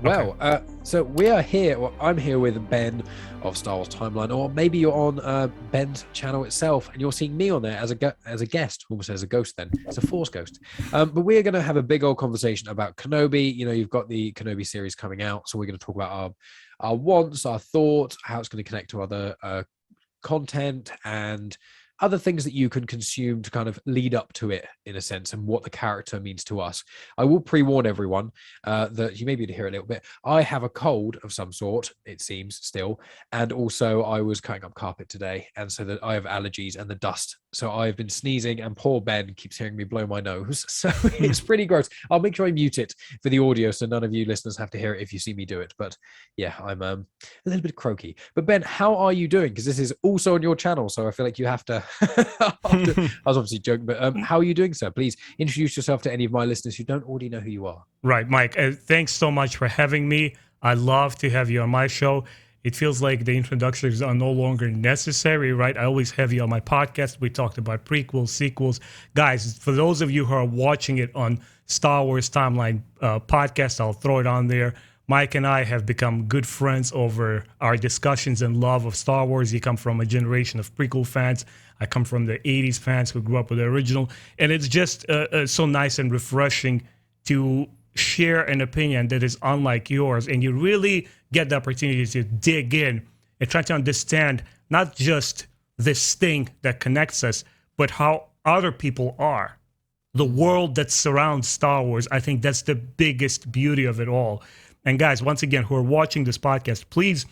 Okay. Well, so we are here. Well, I'm here with Ben of Star Wars Timeline, or maybe you're on Ben's channel itself, and you're seeing me on there as a guest, almost as a ghost. Then it's a Force ghost. But we're going to have a big old conversation about Kenobi. You know, you've got the Kenobi series coming out, so we're going to talk about our wants, our thoughts, how it's going to connect to other content, and other things that you can consume to kind of lead up to it, in a sense, and what the character means to us. I will pre-warn everyone that you may be able to hear a little bit. I have a cold of some sort, it seems, still, and also I was cutting up carpet today, and so that I have allergies and the dust. So I've been sneezing, and poor Ben keeps hearing me blow my nose. So it's pretty gross. I'll make sure I mute it for the audio, so none of you listeners have to hear it if you see me do it. But yeah, I'm a little bit croaky. But Ben, how are you doing? Because this is also on your channel, so I feel like you have to. I was obviously joking, but how are you doing, sir? Please introduce yourself to any of my listeners who don't already know who you are. Right, Mike. Thanks so much for having me. I love to have you on my show. It feels like the introductions are no longer necessary, right? I always have you on my podcast. We talked about prequels, sequels. Guys, for those of you who are watching it on Star Wars Timeline podcast, I'll throw it on there. Mike and I have become good friends over our discussions and love of Star Wars. You come from a generation of prequel fans. I come from the 80s fans who grew up with the original. And it's just so nice and refreshing to share an opinion that is unlike yours. And you really get the opportunity to dig in and try to understand not just this thing that connects us, but how other people are. The world that surrounds Star Wars, I think that's the biggest beauty of it all. And guys, once again, who are watching this podcast, please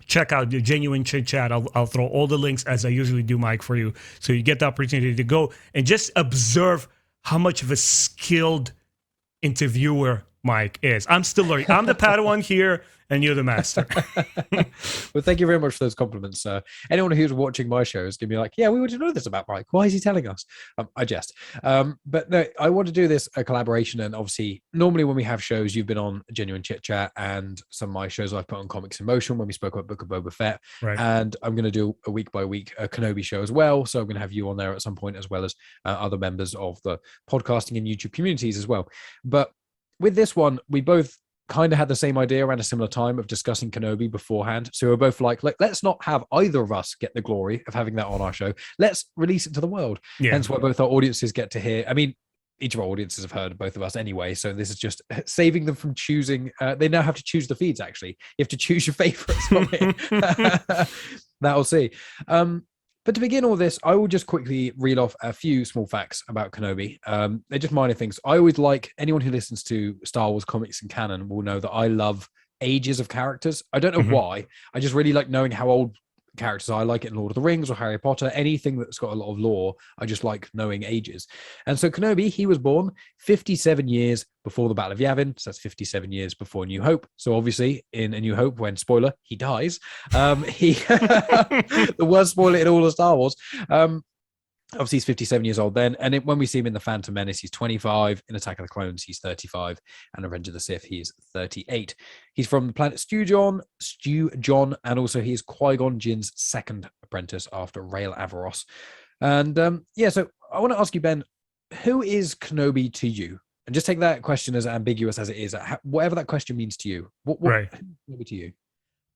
check out the Genuine Chit-Chat. I'll throw all the links as I usually do, Mike, for you. So you get the opportunity to go and just observe how much of a skilled interviewer Mike is. I'm still learning. I'm the Padawan here, and you're the master. Well, thank you very much for those compliments. Anyone who's watching my show is going to be like, yeah, we want to know this about Mike. Why is he telling us? I jest. But no, I want to do this a collaboration. And obviously, normally when we have shows, you've been on Genuine Chit Chat, and some of my shows I've put on Comics in Motion when we spoke about Book of Boba Fett. Right. And I'm going to do a week by week Kenobi show as well. So I'm going to have you on there at some point, as well as other members of the podcasting and YouTube communities as well. But with this one, we both kind of had the same idea around a similar time of discussing Kenobi beforehand. So we're both like, let's not have either of us get the glory of having that on our show. Let's release it to the world. Yeah. Hence why both our audiences get to hear. I mean, each of our audiences have heard both of us anyway. So this is just saving them from choosing. They now have to choose the feeds, actually. You have to choose your favorites on it. That'll see. But to begin all this, I will just quickly read off a few small facts about Kenobi. They're just minor things. I always like, anyone who listens to Star Wars comics and canon will know that I love ages of characters. I don't know why. I just really like knowing how old characters are. I like it in Lord of the Rings or Harry Potter. Anything that's got a lot of lore, I just like knowing ages. And so Kenobi, he was born 57 years before the Battle of Yavin. So that's 57 years before New Hope. So obviously in A New Hope, when, spoiler, he dies, the worst spoiler in all of Star Wars. Obviously, he's 57 years old then. And when we see him in The Phantom Menace, he's 25. In Attack of the Clones, he's 35. And Revenge of the Sith, he's 38. He's from the planet Stew John, and also he's Qui-Gon Jinn's second apprentice after Rael Averross. And so I want to ask you, Ben, who is Kenobi to you? And just take that question as ambiguous as it is. Whatever that question means to you. What right. Kenobi to you?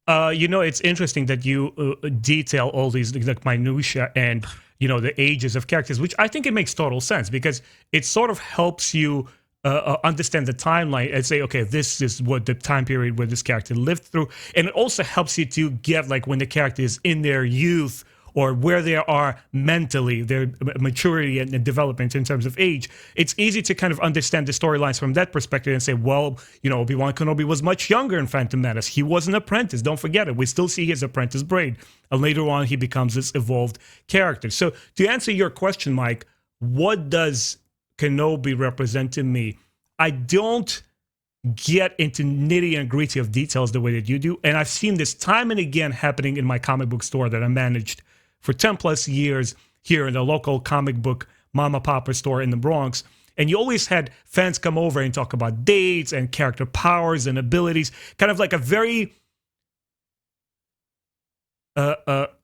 It's interesting that you detail all these like minutia and the ages of characters, which I think it makes total sense because it sort of helps you understand the timeline and say, okay, this is what the time period where this character lived through, and it also helps you to get like when the character is in their youth or where they are mentally, their maturity and development in terms of age. It's easy to kind of understand the storylines from that perspective and say, well, Obi-Wan Kenobi was much younger in Phantom Menace. He was an apprentice. Don't forget it. We still see his apprentice braid. And later on, he becomes this evolved character. So to answer your question, Mike, what does Kenobi represent to me? I don't get into nitty and gritty of details the way that you do. And I've seen this time and again happening in my comic book store that I managed for 10 plus years here in the local comic book Mama Papa store in the Bronx. And you always had fans come over and talk about dates and character powers and abilities, kind of like a very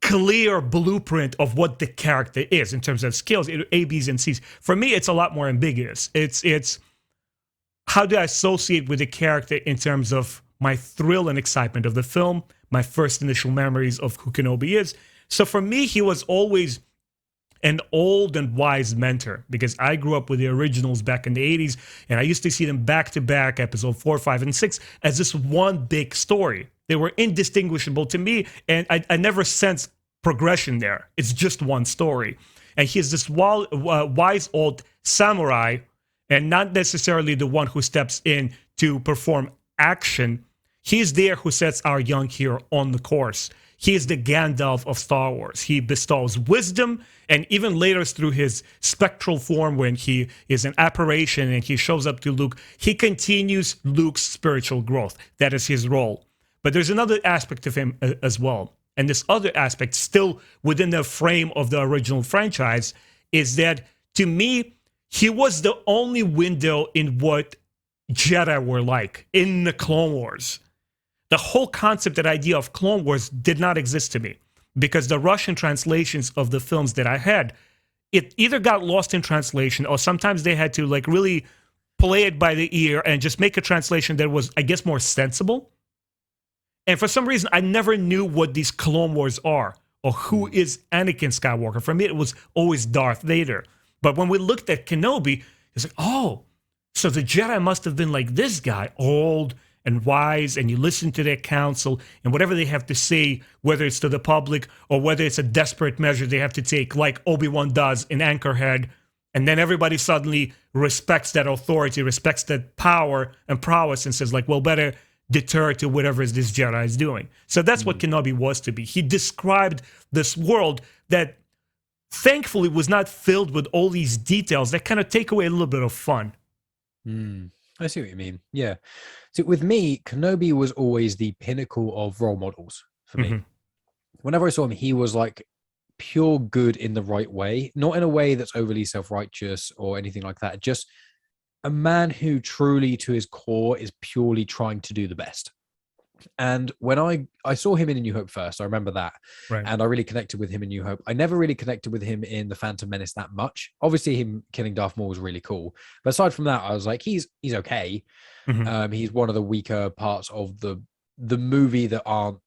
clear blueprint of what the character is in terms of skills, A, B's, and C's. For me, it's a lot more ambiguous. It's how do I associate with the character in terms of my thrill and excitement of the film, my first initial memories of who Kenobi is. So for me, he was always an old and wise mentor, because I grew up with the originals back in the 80s, and I used to see them back to back, episode 4, 5, and 6, as this one big story. They were indistinguishable to me, and I never sensed progression there. It's just one story. And he's this wise old samurai, and not necessarily the one who steps in to perform action. He's there who sets our young hero on the course. He is the Gandalf of Star Wars. He bestows wisdom, and even later through his spectral form, when he is an apparition and he shows up to Luke, he continues Luke's spiritual growth. That is his role. But there's another aspect of him as well. And this other aspect, still within the frame of the original franchise, is that, to me, he was the only window in what Jedi were like in the Clone Wars. The whole concept and idea of Clone Wars did not exist to me, because the Russian translations of the films that I had, it either got lost in translation, or sometimes they had to like really play it by the ear and just make a translation that was, I guess, more sensible. And for some reason, I never knew what these Clone Wars are, or who is Anakin Skywalker. For me, it was always Darth Vader. But when we looked at Kenobi, it's like, oh, so the Jedi must have been like this guy, old and wise, and you listen to their counsel, and whatever they have to say, whether it's to the public or whether it's a desperate measure they have to take, like Obi-Wan does in Anchorhead, and then everybody suddenly respects that authority, respects that power and prowess, and says, like, well, better deter to whatever this Jedi is doing. So that's what Kenobi was to be. He described this world that thankfully was not filled with all these details that kind of take away a little bit of fun. I see what you mean. Yeah. So with me, Kenobi was always the pinnacle of role models for me. Whenever I saw him, he was like pure good in the right way, not in a way that's overly self-righteous or anything like that. Just a man who truly, to his core, is purely trying to do the best. And when I saw him in A New Hope first, I remember that. Right. And I really connected with him in New Hope. I never really connected with him in The Phantom Menace that much. Obviously, him killing Darth Maul was really cool. But aside from that, I was like, he's okay. He's one of the weaker parts of the movie that aren't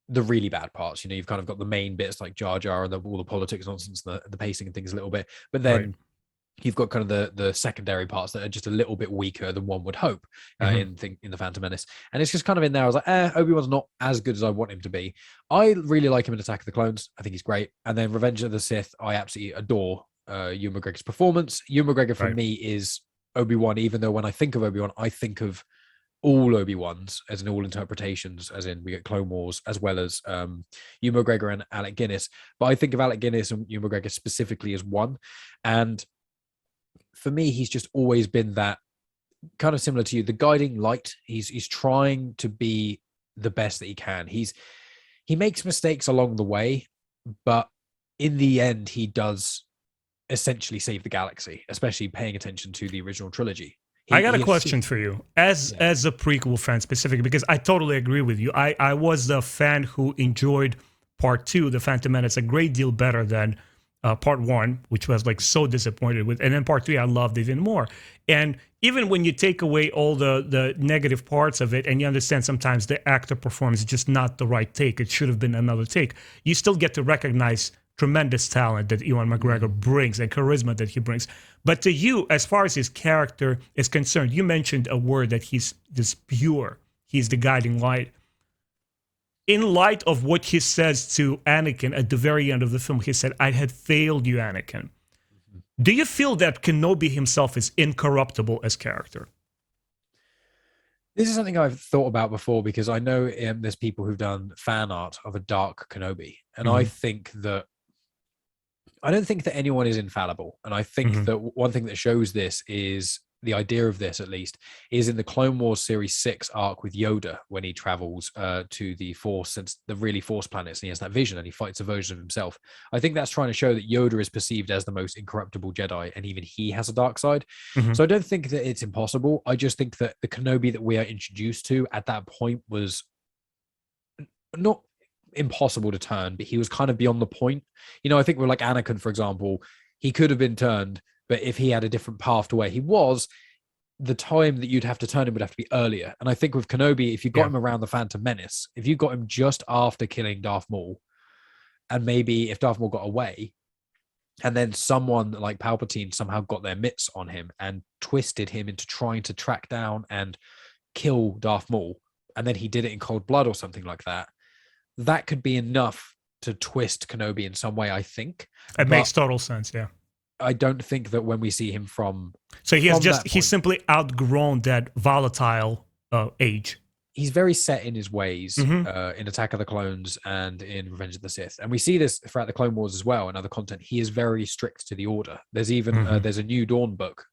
the really bad parts. You know, you've kind of got the main bits like Jar Jar and all the politics nonsense, the pacing and things a little bit. But then you've got kind of the secondary parts that are just a little bit weaker than one would hope in The Phantom Menace. And it's just kind of in there. I was like, Obi-Wan's not as good as I want him to be. I really like him in Attack of the Clones. I think he's great. And then Revenge of the Sith, I absolutely adore Ewan McGregor's performance. Ewan McGregor for me is Obi-Wan, even though when I think of Obi-Wan, I think of all Obi-Wans as in all interpretations, as in we get Clone Wars, as well as Ewan McGregor and Alec Guinness. But I think of Alec Guinness and Ewan McGregor specifically as one. And for me, he's just always been that, kind of similar to you, the guiding light. He's trying to be the best that he can. He makes mistakes along the way, but in the end, he does essentially save the galaxy, especially paying attention to the original trilogy. I got a question for you, as a prequel fan specifically, because I totally agree with you. I was the fan who enjoyed Part 2, The Phantom Menace, a great deal better than Part 1, which was like so disappointed with, and then Part 3 I loved even more. And even when you take away all the negative parts of it, and you understand sometimes the actor performs just not the right take, it should have been another take, you still get to recognize tremendous talent that Ewan McGregor brings and charisma that he brings. But to you, as far as his character is concerned, you mentioned a word that he's this pure, he's the guiding light. In light of what he says to Anakin at the very end of the film, he said, "I had failed you, Anakin." Do you feel that Kenobi himself is incorruptible as character? This is something I've thought about before, because I know there's people who've done fan art of a dark Kenobi. And I don't think that anyone is infallible. And I think that one thing that shows this is, the idea of this at least, is in the Clone Wars Series 6 arc with Yoda, when he travels to the Force, the really Force planets, and he has that vision and he fights a version of himself. I think that's trying to show that Yoda is perceived as the most incorruptible Jedi, and even he has a dark side. So I don't think that it's impossible. I just think that the Kenobi that we are introduced to at that point was not impossible to turn, but he was kind of beyond the point. You know, I think with like Anakin, for example, he could have been turned, but if he had a different path to where he was, the time that you'd have to turn him would have to be earlier. And I think with Kenobi, if you got Yeah. him around the Phantom Menace, if you got him just after killing Darth Maul, and maybe if Darth Maul got away, and then someone like Palpatine somehow got their mitts on him and twisted him into trying to track down and kill Darth Maul, and then he did it in cold blood or something like that, that could be enough to twist Kenobi in some way, I think. It makes total sense, yeah. I don't think that when we see him So he has from that he's point, simply outgrown that volatile age. he's very set in his ways Mhm. in Attack of the Clones and in Revenge of the Sith. And we see this throughout the Clone Wars as well and other content. He is very strict to the Order. There's even there's a New Dawn book,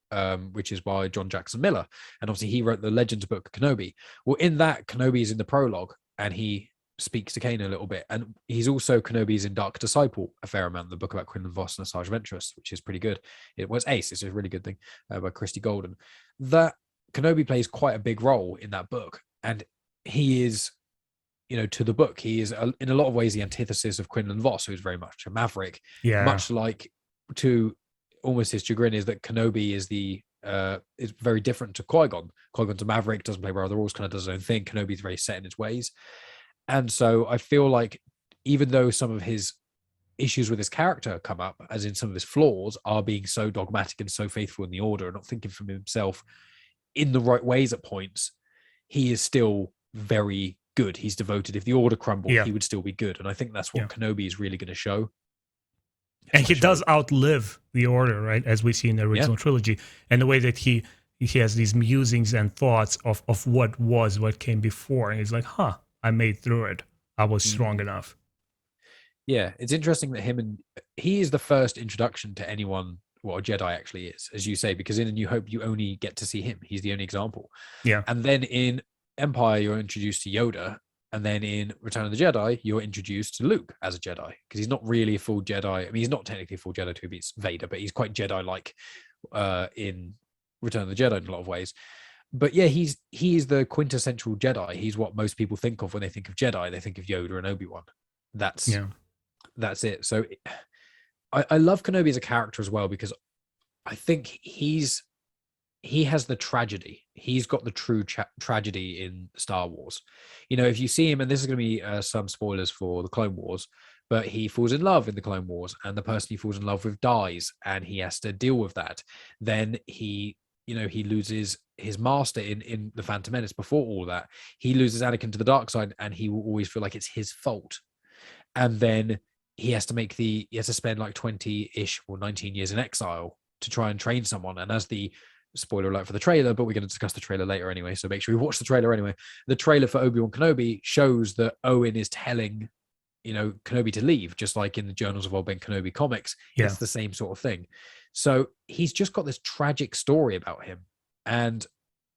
which is by John Jackson Miller. And obviously he wrote the Legends book, Kenobi. Well, in that, Kenobi is in the prologue and he speaks to Kanan a little bit. And he's also, Kenobi's in Dark Disciple a fair amount, the book about Quinlan Vos and Asajj Ventress, which is pretty good. It was Ace. It's a really good thing by Christy Golden. That Kenobi plays quite a big role in that book. And he is, to the book, he is in a lot of ways the antithesis of Quinlan Vos, who's very much a maverick. Yeah. Much like, to almost his chagrin, is that Kenobi is is very different to Qui-Gon. Qui-Gon's a maverick, doesn't play by the rules, kind of does his own thing. Kenobi's very set in his ways. And so I feel like even though some of his issues with his character come up, as in some of his flaws, are being so dogmatic and so faithful in the Order and not thinking from himself in the right ways at points, he is still very good. He's devoted. If the Order crumbled, he would still be good. And I think that's what Kenobi is really going to show. And he does outlive the Order, right? As we see in the original trilogy. And the way that he has these musings and thoughts of what came before. And he's like, I made through it. I was strong enough. Yeah, it's interesting that he is the first introduction to anyone what a Jedi actually is, as you say, because in A New Hope, you only get to see him. He's the only example. Yeah. And then in Empire, you're introduced to Yoda. And then in Return of the Jedi, you're introduced to Luke as a Jedi, because he's not really a full Jedi. I mean, he's not technically a full Jedi to beat Vader, but he's quite Jedi-like in Return of the Jedi in a lot of ways. But yeah, he is the quintessential Jedi. He's what most people think of when they think of Jedi. They think of Yoda and Obi-Wan. That's it. So I love Kenobi as a character as well, because I think he has the tragedy. He's got the true tragedy in Star Wars. If you see him, and this is going to be some spoilers for the Clone Wars, but he falls in love in the Clone Wars, and the person he falls in love with dies, and he has to deal with that. Then he loses his master in the Phantom Menace. Before all that, he loses Anakin to the dark side, and he will always feel like it's his fault. And then he has to spend like 20-ish or 19 years in exile to try and train someone. And as the spoiler alert for the trailer, but we're going to discuss the trailer later anyway, so make sure you watch the trailer anyway. The trailer for Obi-Wan Kenobi shows that Owen is telling Kenobi to leave, just like in the Journals of Obi-Wan Kenobi comics. It's the same sort of thing. So he's just got this tragic story about him, and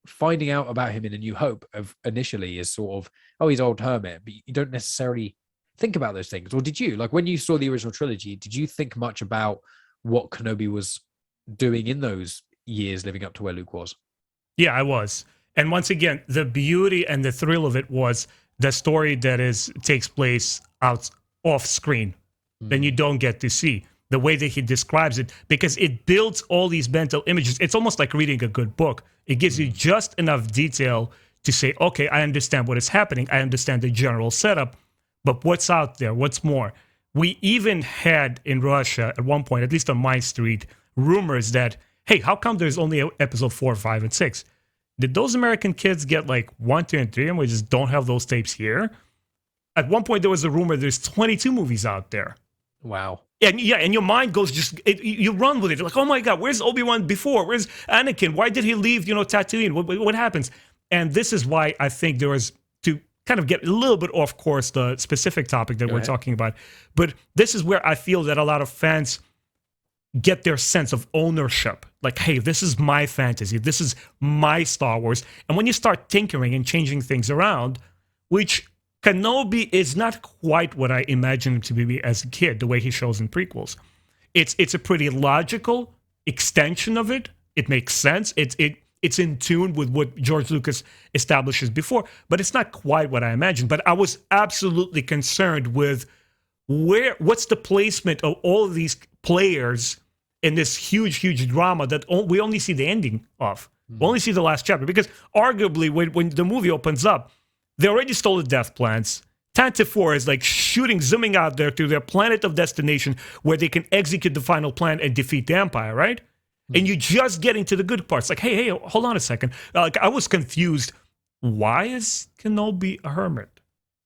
finding out about him in A New Hope initially is sort of, he's old hermit, but you don't necessarily think about those things. Or did you? Like, when you saw the original trilogy, did you think much about what Kenobi was doing in those years living up to where Luke was? Yeah, I was. And once again, the beauty and the thrill of it was the story that takes place off screen, then you don't get to see. The way that he describes it, because it builds all these mental images. It's almost like reading a good book. It gives you just enough detail to say, okay, I understand what is happening. I understand the general setup, but what's out there? What's more? We even had in Russia at one point, at least on my street, rumors that, hey, how come there's only episode 4, 5, and 6? Did those American kids get like 1, 2, and 3, and we just don't have those tapes here? At one point, there was a rumor there's 22 movies out there. Wow. And your mind goes you run with it. You're like, oh my God, where's Obi-Wan before? Where's Anakin? Why did he leave, Tatooine? What happens? And this is why I think there was, to kind of get a little bit off course, the specific topic that we're talking about. But this is where I feel that a lot of fans get their sense of ownership. Like, hey, this is my fantasy. This is my Star Wars. And when you start tinkering and changing things around, which Kenobi is not quite what I imagined him to be as a kid, the way he shows in prequels. It's a pretty logical extension of it. It makes sense. It's in tune with what George Lucas establishes before, but it's not quite what I imagined. But I was absolutely concerned with what's the placement of all of these players in this huge, huge drama that we only see the ending of. We only see the last chapter because arguably when the movie opens up, they already stole the death plans. Tantive 4 is like zooming out there to their planet of destination where they can execute the final plan and defeat the Empire, right? And you're just getting to the good parts. Like, hey, hold on a second. Like, I was confused. Why is Kenobi a hermit?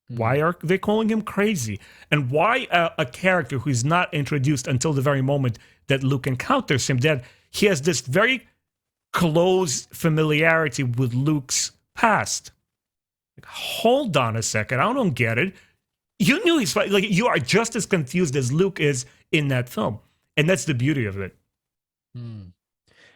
Why are they calling him crazy? And why a character who's not introduced until the very moment that Luke encounters him, that he has this very close familiarity with Luke's past? Like, hold on a second. I don't get it. You knew he's like, you are just as confused as Luke is in that film. And that's the beauty of it. And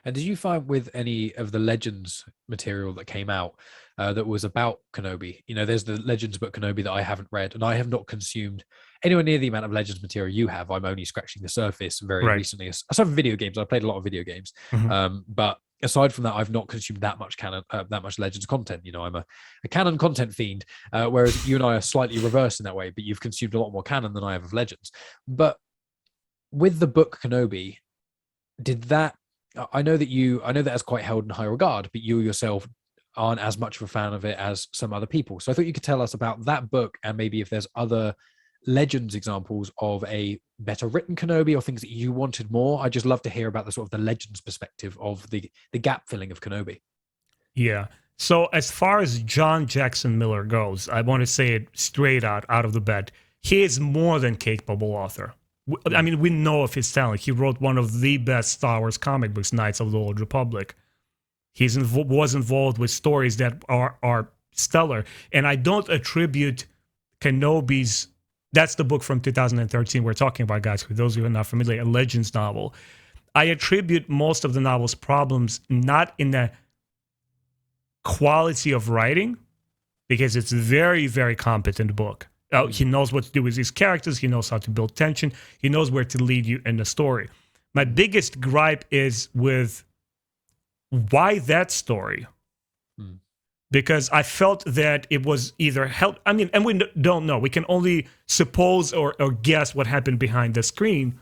did you find with any of the Legends material that came out that was about Kenobi? You know, there's the Legends book Kenobi that I haven't read, and I have not consumed anywhere near the amount of Legends material you have. I'm only scratching the surface very recently. Aside from video games, I played a lot of video games, but aside from that, I've not consumed that much canon, that much Legends content. You know, I'm a canon content fiend, whereas you and I are slightly reversed in that way. But you've consumed a lot more canon than I have of Legends. But with the book Kenobi, did that? I know that that's quite held in high regard, but you yourself aren't as much of a fan of it as some other people. So I thought you could tell us about that book and maybe if there's other Legends examples of a better written Kenobi or things that you wanted more. I'd just love to hear about the sort of the Legends perspective of the gap filling of Kenobi. Yeah. So as far as John Jackson Miller goes, I want to say it straight out of the bat. He is more than capable author. I mean, we know of his talent. He wrote one of the best Star Wars comic books, Knights of the Old Republic. He was involved with stories that are stellar. And I don't attribute Kenobi's... That's the book from 2013 we're talking about, guys. For those who are not familiar, a Legends novel. I attribute most of the novel's problems not in the quality of writing, because it's a very, very competent book. He knows what to do with his characters. He knows how to build tension. He knows where to lead you in the story. My biggest gripe is with why that story? Because I felt that it was either help. I mean, and we don't know. We can only suppose or guess what happened behind the screen.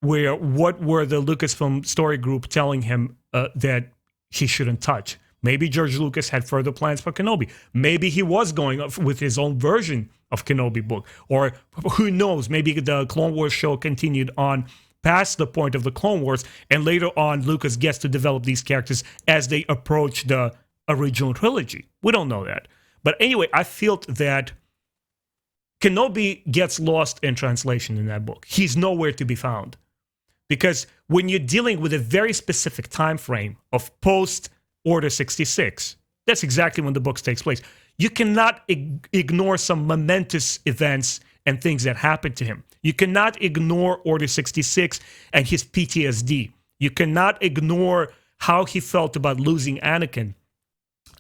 What were the Lucasfilm story group telling him that he shouldn't touch? Maybe George Lucas had further plans for Kenobi. Maybe he was going with his own version of Kenobi book. Or who knows, maybe the Clone Wars show continued on past the point of the Clone Wars, and later on Lucas gets to develop these characters as they approach the original trilogy. We don't know that. But anyway, I felt that Kenobi gets lost in translation in that book. He's nowhere to be found. Because when you're dealing with a very specific time frame of post Order 66, that's exactly when the book takes place. You cannot ignore some momentous events and things that happened to him. You cannot ignore Order 66 and his PTSD. You cannot ignore how he felt about losing Anakin.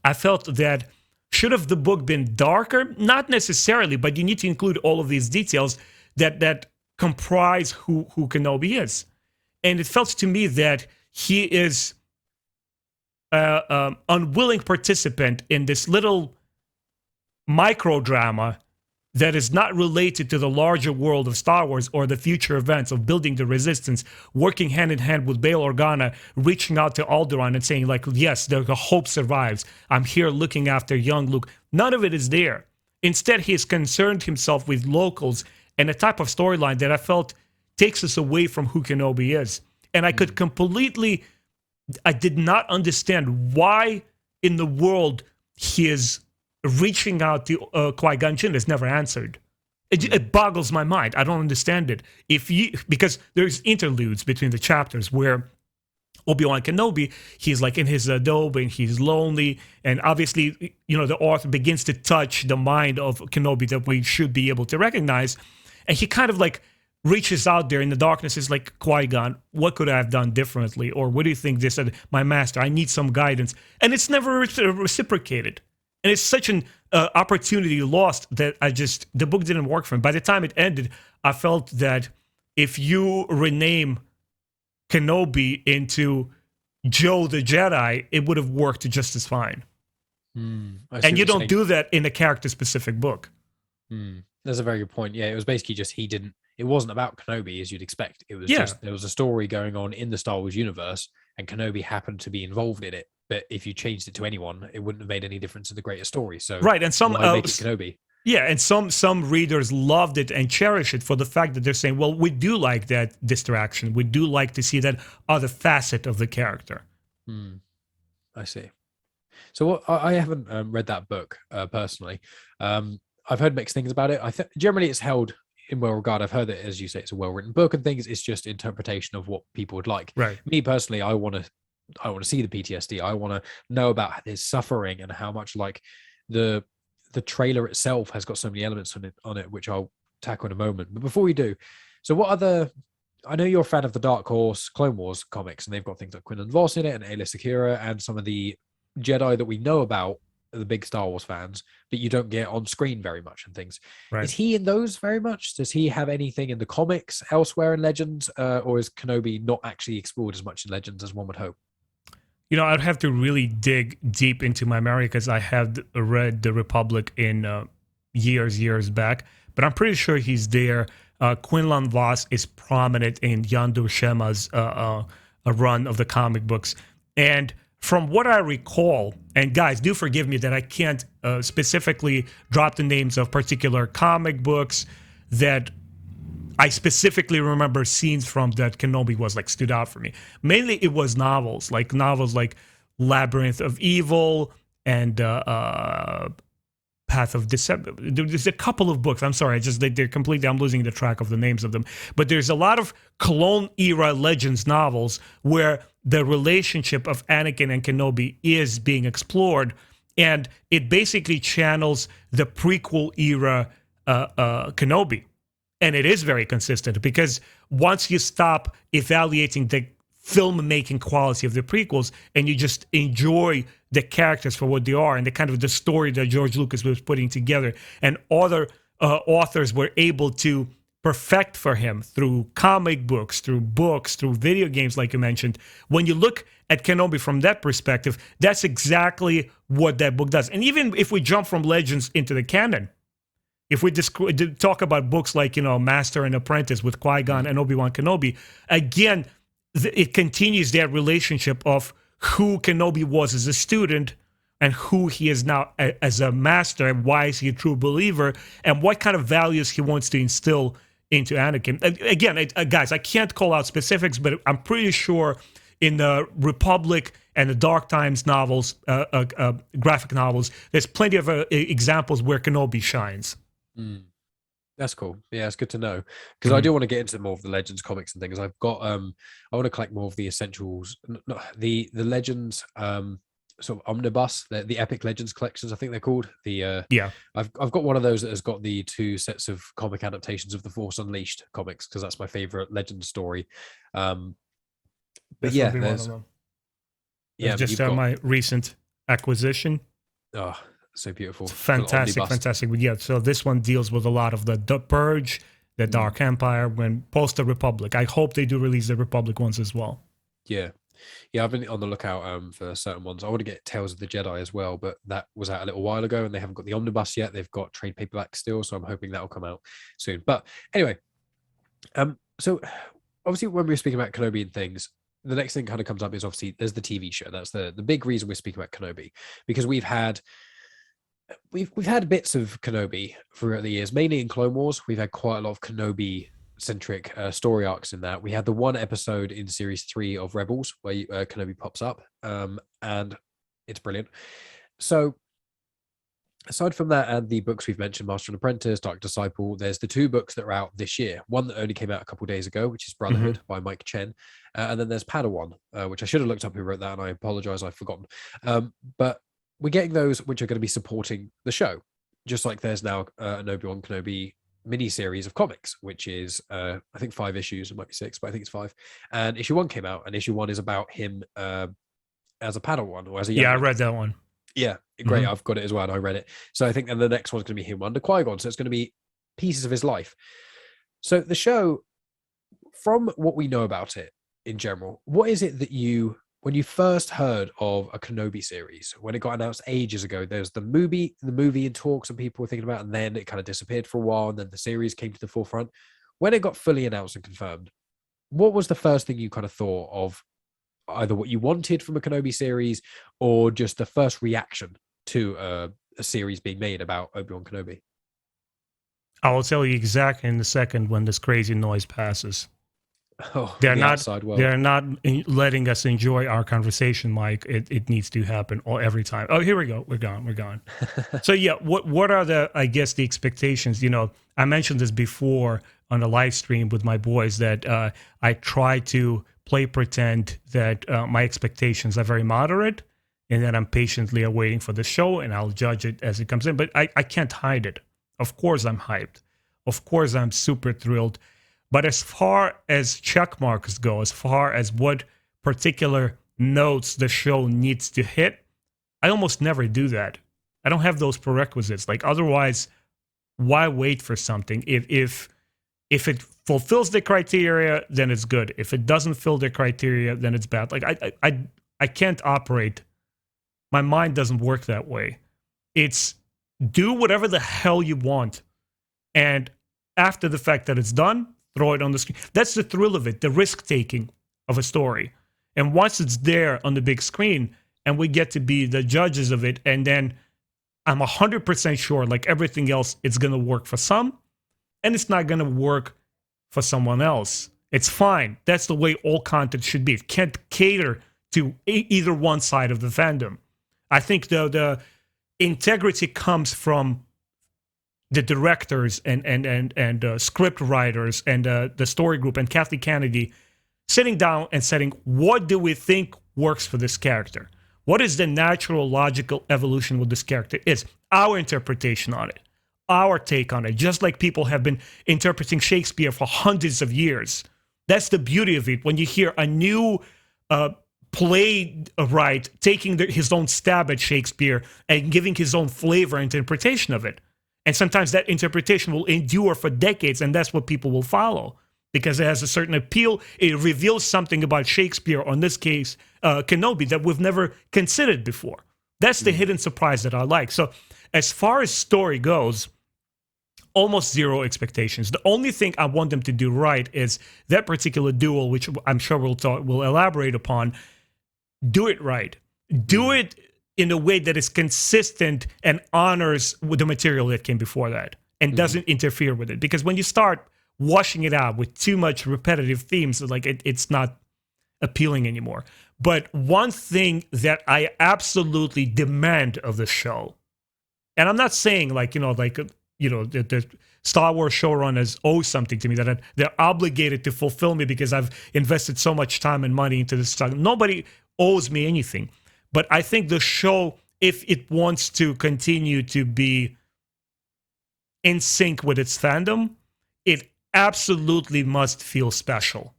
I felt that should have the book been darker? Not necessarily, but you need to include all of these details that comprise who Kenobi is. And it felt to me that he is an unwilling participant in this little microdrama that is not related to the larger world of Star Wars or the future events of building the Resistance, working hand in hand with Bail Organa, reaching out to Alderaan and saying, like, yes, the hope survives. I'm here looking after young Luke. None of it is there. Instead, he has concerned himself with locals and a type of storyline that I felt takes us away from who Kenobi is. And I could I did not understand why in the world he is reaching out to Qui-Gon Jinn is never answered. It boggles my mind. I don't understand it. Because there's interludes between the chapters where Obi-Wan Kenobi, he's like in his adobe and he's lonely, and obviously, the author begins to touch the mind of Kenobi that we should be able to recognize, and he kind of like reaches out there in the darkness, is like, Qui-Gon, what could I have done differently? Or what do you think this, my master, I need some guidance. And it's never reciprocated. And it's such an opportunity lost that the book didn't work for me. By the time it ended, I felt that if you rename Kenobi into Joe the Jedi, it would have worked just as fine. And you don't do that in a character-specific book. That's a very good point. Yeah, it was basically just it wasn't about Kenobi as you'd expect. It was just, there was a story going on in the Star Wars universe, and Kenobi happened to be involved in it. but if you changed it to anyone, it wouldn't have made any difference in the greater story. So Right, and some why make it Kenobi? yeah, and some readers loved it and cherish it for the fact that they're saying, well, we do like that distraction. We do like to see that other facet of the character. I see. So I haven't read that book personally. I've heard mixed things about it. I think generally it's held in well regard. I've heard that, as you say, it's a well-written book and things. It's just interpretation of what people would like. Right. Me personally, I want to see the PTSD. I want to know about his suffering and how much like the trailer itself has got so many elements on it, which I'll tackle in a moment. But before we do, so what other? I know you're a fan of the Dark Horse Clone Wars comics, and they've got things like Quinlan Vos in it and Aayla Secura and some of the Jedi that we know about, the big Star Wars fans, but you don't get on screen very much and things. Right. Is he in those very much? Does he have anything in the comics elsewhere in Legends, or is Kenobi not actually explored as much in Legends as one would hope? You know, I'd have to really dig deep into my memory because I had read The Republic in years back, but I'm pretty sure he's there. Quinlan Vos is prominent in Yandur Shema's run of the comic books. And from what I recall, and guys, do forgive me that I can't specifically drop the names of particular comic books that I specifically remember scenes from that Kenobi was like stood out for me. Mainly it was novels like Labyrinth of Evil and Path of Deception. There's a couple of books. I'm sorry, they're completely. I'm losing the track of the names of them. But there's a lot of Clone era Legends novels where the relationship of Anakin and Kenobi is being explored, and it basically channels the prequel era Kenobi. And it is very consistent because once you stop evaluating the filmmaking quality of the prequels and you just enjoy the characters for what they are and the kind of the story that George Lucas was putting together and other authors were able to perfect for him through comic books, through video games, like you mentioned. When you look at Kenobi from that perspective, that's exactly what that book does. And even if we jump from Legends into the canon, if we talk about books like, Master and Apprentice with Qui-Gon and Obi-Wan Kenobi, again, it continues that relationship of who Kenobi was as a student and who he is now as a master, and why is he a true believer, and what kind of values he wants to instill into Anakin. Again, guys, I can't call out specifics, but I'm pretty sure in the Republic and the Dark Times novels, graphic novels, there's plenty of examples where Kenobi shines. That's cool. Yeah, it's good to know because I do want to get into more of the Legends comics and things. I've got I want to collect more of the essentials, the Legends sort of omnibus, the Epic Legends collections, I think they're called. I've got one of those that has got the 2 sets of comic adaptations of the Force Unleashed comics because that's my favorite Legend story. But this yeah, will be one of them. Just my recent acquisition. Oh, so beautiful. It's fantastic. Yeah, so this one deals with a lot of the Purge, the Dark Empire, when post the Republic. I hope they do release the Republic ones as well. Yeah, I've been on the lookout for certain ones. I want to get Tales of the Jedi as well, but that was out a little while ago, and they haven't got the omnibus yet. They've got trade paperback still, so I'm hoping that will come out soon. But anyway, so obviously when we were speaking about Kenobi and things, the next thing kind of comes up is obviously there's the TV show. That's the big reason we're speaking about Kenobi, because we've had bits of Kenobi throughout the years, mainly in Clone Wars. We've had quite a lot of Kenobi centric story arcs in that. We had the one episode in series 3 of Rebels where Kenobi pops up, and it's brilliant. So aside from that and the books we've mentioned, Master and Apprentice, Dark Disciple, there's the 2 books that are out this year. One that only came out a couple of days ago, which is Brotherhood by Mike Chen, and then there's Padawan, which I should have looked up who wrote that, and I apologize, I've forgotten. But we're getting those which are going to be supporting the show, just like there's now an Obi-Wan Kenobi mini-series of comics, which is, I think 5 issues, it might be 6, but I think it's 5. And issue 1 came out, and issue 1 is about him as a Padawan, or as a young man. I read that one. Yeah, great. I've got it as well, and I read it. So I think and the next one's going to be him under Qui-Gon, so it's going to be pieces of his life. So the show, from what we know about it in general, what is it that when you first heard of a Kenobi series, when it got announced ages ago, there's the movie in talks and people were thinking about, and then it kind of disappeared for a while, and then the series came to the forefront. When it got fully announced and confirmed, what was the first thing you kind of thought of either what you wanted from a Kenobi series or just the first reaction to a series being made about Obi-Wan Kenobi? I will tell you exactly in a second when this crazy noise passes. Oh, They're the not. outside world. They're not letting us enjoy our conversation, Mike. It needs to happen every time. Oh, here we go. We're gone. We're gone. So yeah, what are the the expectations? I mentioned this before on a live stream with my boys that I try to play pretend that my expectations are very moderate, and that I'm patiently awaiting for the show, and I'll judge it as it comes in. But I can't hide it. Of course, I'm hyped. Of course, I'm super thrilled. But as far as check marks go, as far as what particular notes the show needs to hit, I almost never do that. I don't have those prerequisites. Like otherwise, why wait for something? If it fulfills the criteria, then it's good. If it doesn't fill the criteria, then it's bad. Like I can't operate. My mind doesn't work that way. It's do whatever the hell you want, and after the fact that it's done, throw it on the screen. That's the thrill of it, the risk-taking of a story. And once it's there on the big screen and we get to be the judges of it, and then I'm 100% sure, like everything else, it's going to work for some and it's not going to work for someone else. It's fine. That's the way all content should be. It can't cater to either one side of the fandom. I think the integrity comes from the directors and script writers and the story group and Kathleen Kennedy sitting down and saying, what do we think works for this character? What is the natural, logical evolution with this character? It's our interpretation on it, our take on it, just like people have been interpreting Shakespeare for hundreds of years. That's the beauty of it. When you hear a new playwright taking his own stab at Shakespeare and giving his own flavor and interpretation of it. And sometimes that interpretation will endure for decades, and that's what people will follow because it has a certain appeal. It reveals something about Shakespeare, or in this case, Kenobi, that we've never considered before. That's the hidden surprise that I like. So as far as story goes, almost zero expectations. The only thing I want them to do right is that particular duel, which I'm sure we'll elaborate upon. Do it right. Do it in a way that is consistent and honors the material that came before that and doesn't interfere with it. Because when you start washing it out with too much repetitive themes, like it's not appealing anymore. But one thing that I absolutely demand of the show, and I'm not saying the Star Wars showrunners owe something to me, that they're obligated to fulfill me because I've invested so much time and money into this stuff. Nobody owes me anything. But I think the show, if it wants to continue to be in sync with its fandom, it absolutely must feel special.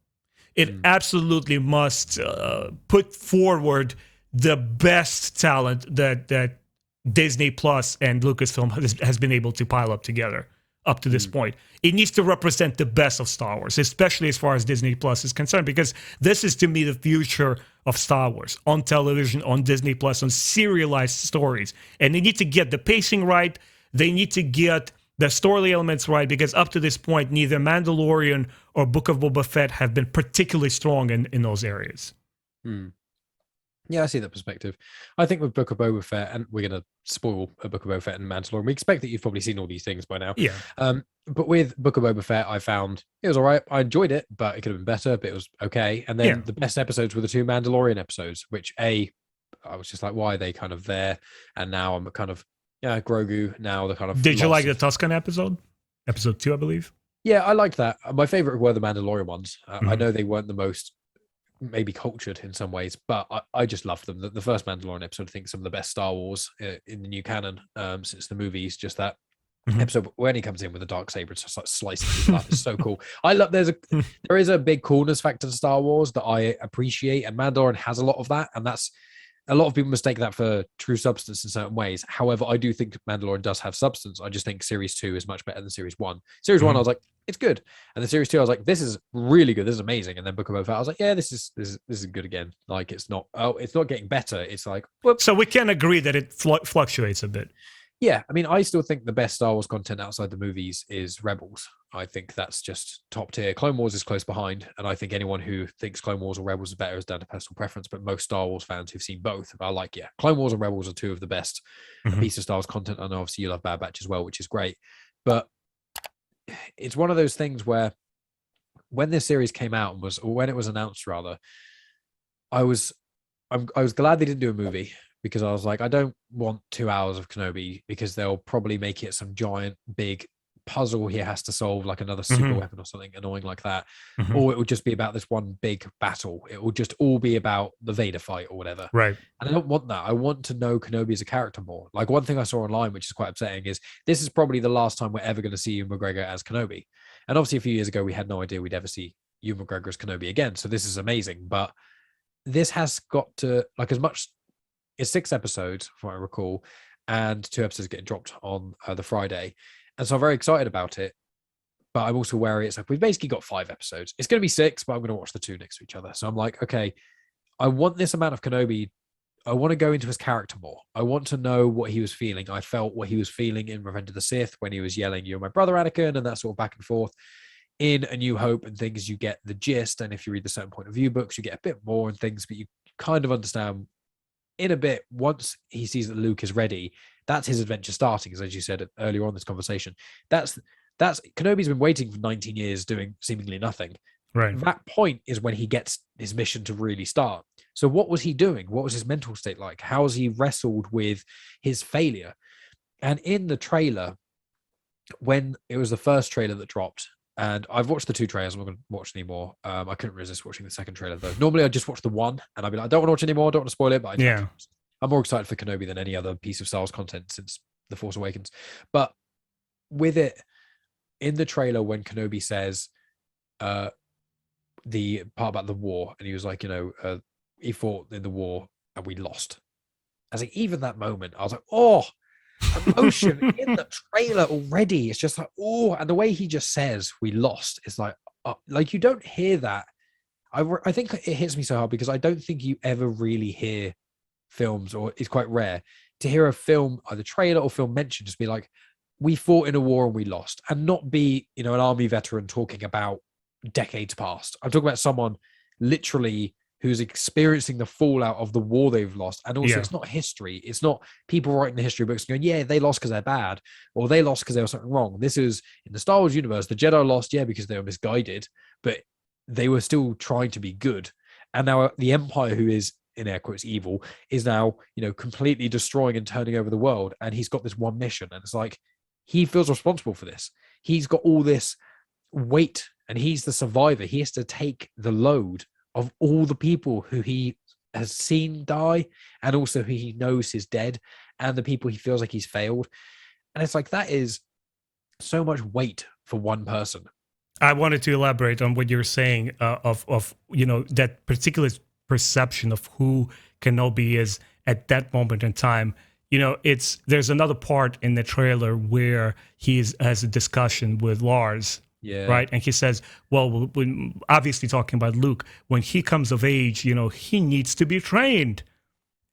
It absolutely must put forward the best talent that Disney Plus and Lucasfilm has been able to pile up together up to this point. It needs to represent the best of Star Wars, especially as far as Disney Plus is concerned, because this is, to me, the future of Star Wars on television, on Disney Plus, on serialized stories. And they need to get the pacing right. They need to get the story elements right, because up to this point, neither Mandalorian or Book of Boba Fett have been particularly strong in those areas. Yeah, I see that perspective. I think with Book of Boba Fett, and we're going to spoil a Book of Boba Fett and Mandalorian, we expect that you've probably seen all these things by now. Yeah. But with Book of Boba Fett, I found it was all right. I enjoyed it, but it could have been better, but it was okay. And then the best episodes were the 2 Mandalorian episodes, which I was just like, why are they kind of there? And now I'm kind of, Grogu, now the kind of... Did you like the Tusken episode? Episode 2, I believe. Yeah, I liked that. My favorite were the Mandalorian ones. I know they weren't the most maybe cultured in some ways, but I just loved them. The first Mandalorian episode, I think, some of the best Star Wars in the new canon since the movies. Just that episode when he comes in with the dark saber, it's just like slicing people up. It's so cool. I love. There is a big coolness factor to Star Wars that I appreciate, and Mandalorian has a lot of that, and that's. A lot of people mistake that for true substance in certain ways. However, I do think Mandalorian does have substance. I just think Series 2 is much better than Series 1. Series 1, I was like, it's good. And then Series 2, I was like, this is really good. This is amazing. And then Book of Boba Fett, I was like, yeah, this is good again. Like, it's not getting better. It's like, whoops. So we can agree that it fluctuates a bit. Yeah, I mean, I still think the best Star Wars content outside the movies is Rebels. I think that's just top tier. Clone Wars is close behind, and I think anyone who thinks Clone Wars or Rebels is better is down to personal preference. But most Star Wars fans who've seen both are like, yeah, Clone Wars and Rebels are two of the best Mhm. pieces of Star Wars content. And obviously, you love Bad Batch as well, which is great. But it's one of those things where when this series came out and or when it was announced, rather, I was I was glad they didn't do a movie because I was like, I don't want 2 hours of Kenobi because they'll probably make it some giant big puzzle he has to solve, like another super Mhm. weapon or something annoying like that. Mhm. Or it would just be about this one big battle. It will just all be about the Vader fight or whatever. Right. And I don't want that. I want to know Kenobi as a character more. Like one thing I saw online, which is quite upsetting, is this is probably the last time we're ever going to see Ewan McGregor as Kenobi. And obviously, a few years ago, we had no idea we'd ever see Ewan McGregor as Kenobi again. So this is amazing. But this has got to, like, as much, it's 6 episodes, from what I recall, and 2 episodes getting dropped on the Friday. And so I'm very excited about it. But I'm also wary. It's like we've basically got 5 episodes. It's going to be 6, but I'm going to watch the two next to each other. So I'm like, okay, I want this amount of Kenobi. I want to go into his character more. I want to know what he was feeling. I felt what he was feeling in Revenge of the Sith when he was yelling, "You're my brother, Anakin," and that sort of back and forth. In A New Hope and things, you get the gist. And if you read the certain point of view books, you get a bit more and things, but you kind of understand in a bit once he sees that Luke is ready. That's his adventure starting, as you said earlier on in this conversation. That's Kenobi's been waiting for 19 years doing seemingly nothing. Right. That point is when he gets his mission to really start. So what was he doing? What was his mental state like? How has he wrestled with his failure? And in the trailer, when it was the first trailer that dropped, and I've watched the two trailers, I'm not going to watch anymore. I couldn't resist watching the second trailer though. Normally I just watch the one and I'd be like, I don't want to watch anymore, I don't want to spoil it, but Yeah. I'm more excited for Kenobi than any other piece of Star Wars content since The Force Awakens. But with it, in the trailer, when Kenobi says the part about the war, and he was like, he fought in the war and we lost. I was like, even that moment, I was like, oh, emotion in the trailer already. It's just like, oh, and the way he just says we lost is like you don't hear that. I think it hits me so hard because I don't think you ever really hear films, or it's quite rare to hear a film, either trailer or film mentioned, just be like, we fought in a war and we lost, and not be, an army veteran talking about decades past. I'm talking about someone literally who's experiencing the fallout of the war they've lost. And also, It's not history. It's not people writing the history books going, yeah, they lost because they're bad, or they lost because there was something wrong. This is in the Star Wars universe. The Jedi lost, yeah, because they were misguided, but they were still trying to be good. And now the Empire, who is in air quotes evil, is now, completely destroying and turning over the world. And he's got this one mission. And it's like, he feels responsible for this. He's got all this weight and he's the survivor. He has to take the load of all the people who he has seen die and also who he knows is dead and the people he feels like he's failed. And it's like, that is so much weight for one person. I wanted to elaborate on what you're saying of that particular perception of who Kenobi is at that moment in time. There's another part in the trailer where he has a discussion with Lars. Yeah. Right. And he says, well, when obviously talking about Luke, when he comes of age, he needs to be trained.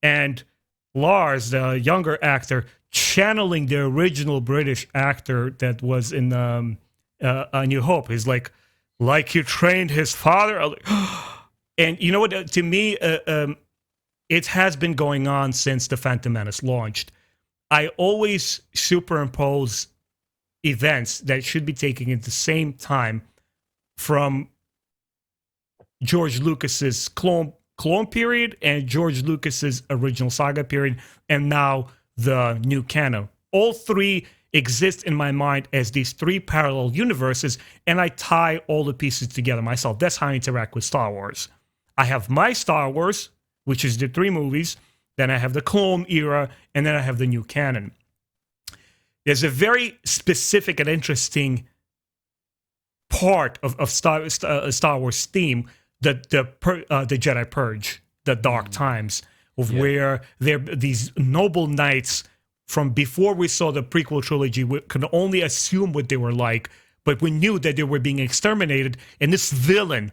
And Lars, the younger actor, channeling the original British actor that was in A New Hope, is like you trained his father. And you know what? To me, it has been going on since The Phantom Menace launched. I always superimpose events that should be taking at the same time from George Lucas's clone period and George Lucas's original saga period, and now the new canon. All three exist in my mind as these three parallel universes, and I tie all the pieces together myself. That's how I interact with Star Wars. I have my Star Wars, which is the 3 movies, then I have the clone era, and then I have the new canon. There's a very specific and interesting part of Star Wars theme, the Jedi Purge, the Dark Times, of where these noble knights from before we saw the prequel trilogy, we could only assume what they were like, but we knew that they were being exterminated, and this villain,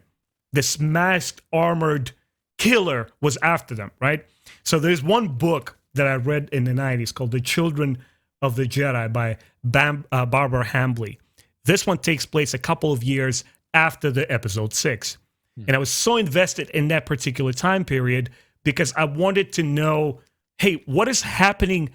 this masked, armored killer was after them, right? So there's one book that I read in the 90s called The Children of the Jedi by Barbara Hambly. This one takes place a couple of years after the episode 6. And I was so invested in that particular time period because I wanted to know, hey, what is happening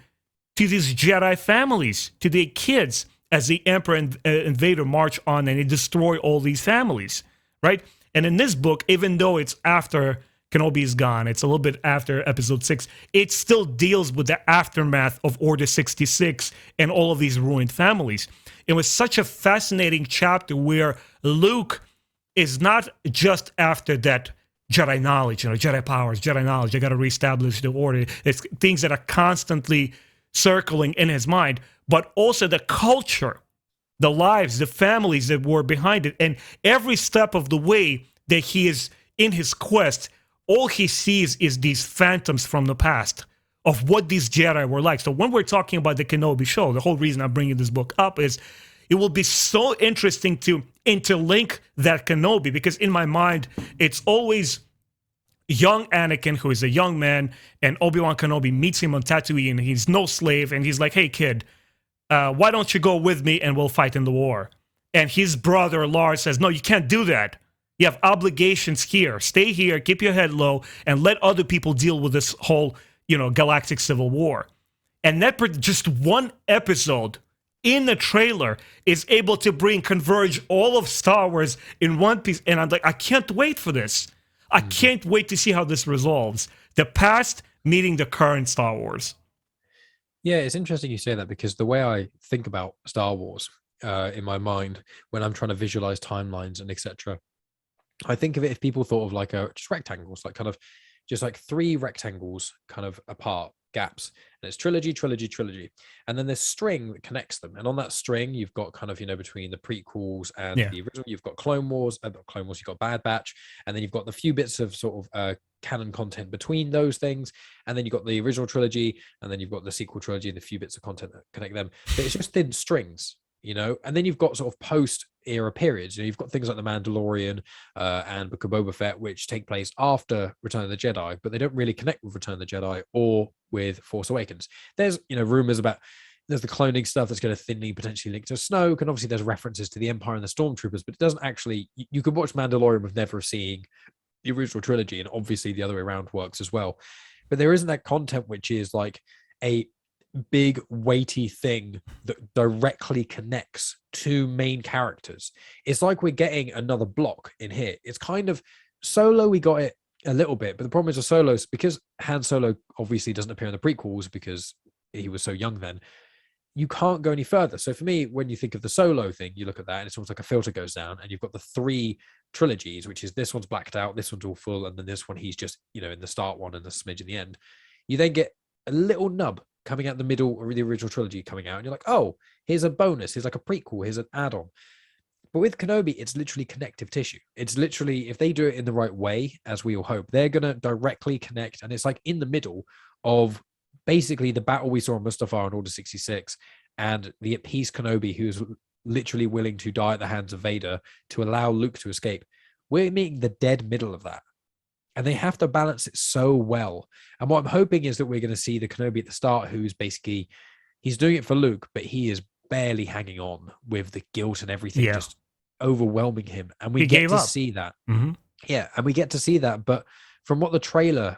to these Jedi families, to their kids, as the Emperor and Vader march on and they destroy all these families, right? And in this book, even though it's after Kenobi is gone, it's a little bit after episode 6, it still deals with the aftermath of Order 66 and all of these ruined families. It was such a fascinating chapter where Luke is not just after that Jedi knowledge, Jedi powers, Jedi knowledge, I got to reestablish the order. It's things that are constantly circling in his mind, but also the culture, the lives, the families that were behind it. And every step of the way that he is in his quest, all he sees is these phantoms from the past of what these Jedi were like. So when we're talking about the Kenobi show, the whole reason I'm bringing this book up is it will be so interesting to interlink that Kenobi, because in my mind, it's always young Anakin, who is a young man, and Obi-Wan Kenobi meets him on Tatooine, and he's no slave, and he's like, hey, kid, why don't you go with me and we'll fight in the war? And his brother, Lars, says, no, you can't do that. You have obligations here. Stay here, keep your head low, and let other people deal with this whole, galactic civil war. And that just one episode in the trailer is able to converge all of Star Wars in one piece. And I'm like, I can't wait for this. I can't wait to see how this resolves. The past meeting the current Star Wars. Yeah, it's interesting you say that, because the way I think about Star Wars in my mind when I'm trying to visualize timelines and etc., I think of it if people thought of just rectangles, just like 3 rectangles kind of apart, gaps, and it's trilogy, and then there's string that connects them, and on that string you've got kind of between the prequels and the original, you've got Clone Wars, you've got Bad Batch, and then you've got the few bits of sort of canon content between those things, and then you've got the original trilogy, and then you've got the sequel trilogy and the few bits of content that connect them. But it's just thin strings, and then you've got sort of post era periods. You've got things like The Mandalorian and Book of Boba Fett, which take place after Return of the Jedi, but they don't really connect with Return of the Jedi or with Force Awakens. There's rumors about there's the cloning stuff that's going to thinly potentially link to Snoke, and obviously there's references to the Empire and the Stormtroopers, but it doesn't actually. You could watch Mandalorian with never seeing the original trilogy, and obviously the other way around works as well. But there isn't that content which is like a big weighty thing that directly connects to main characters. It's like we're getting another block in here. It's kind of Solo, we got it a little bit, but the problem is with Solo's, because Han Solo obviously doesn't appear in the prequels because he was so young then, you can't go any further. So for me, when you think of the Solo thing, you look at that and it's almost like a filter goes down, and you've got the 3 trilogies, which is this one's blacked out, this one's all full, and then this one he's just in the start one and the smidge in the end. You then get a little nub coming out in the middle, or the original trilogy coming out, and you're like, oh, here's a bonus, here's like a prequel, here's an add-on. But with Kenobi, it's literally connective tissue. It's literally, if they do it in the right way, as we all hope, they're going to directly connect, and it's like in the middle of basically the battle we saw on Mustafar in Order 66 and the at-peace Kenobi, who's literally willing to die at the hands of Vader to allow Luke to escape. We're meeting the dead middle of that. And they have to balance it so well. And what I'm hoping is that we're going to see the Kenobi at the start, who's basically, he's doing it for Luke, but he is barely hanging on with the guilt and everything just overwhelming him. And we get to see that. Mm-hmm. Yeah, and we get to see that. But from what the trailer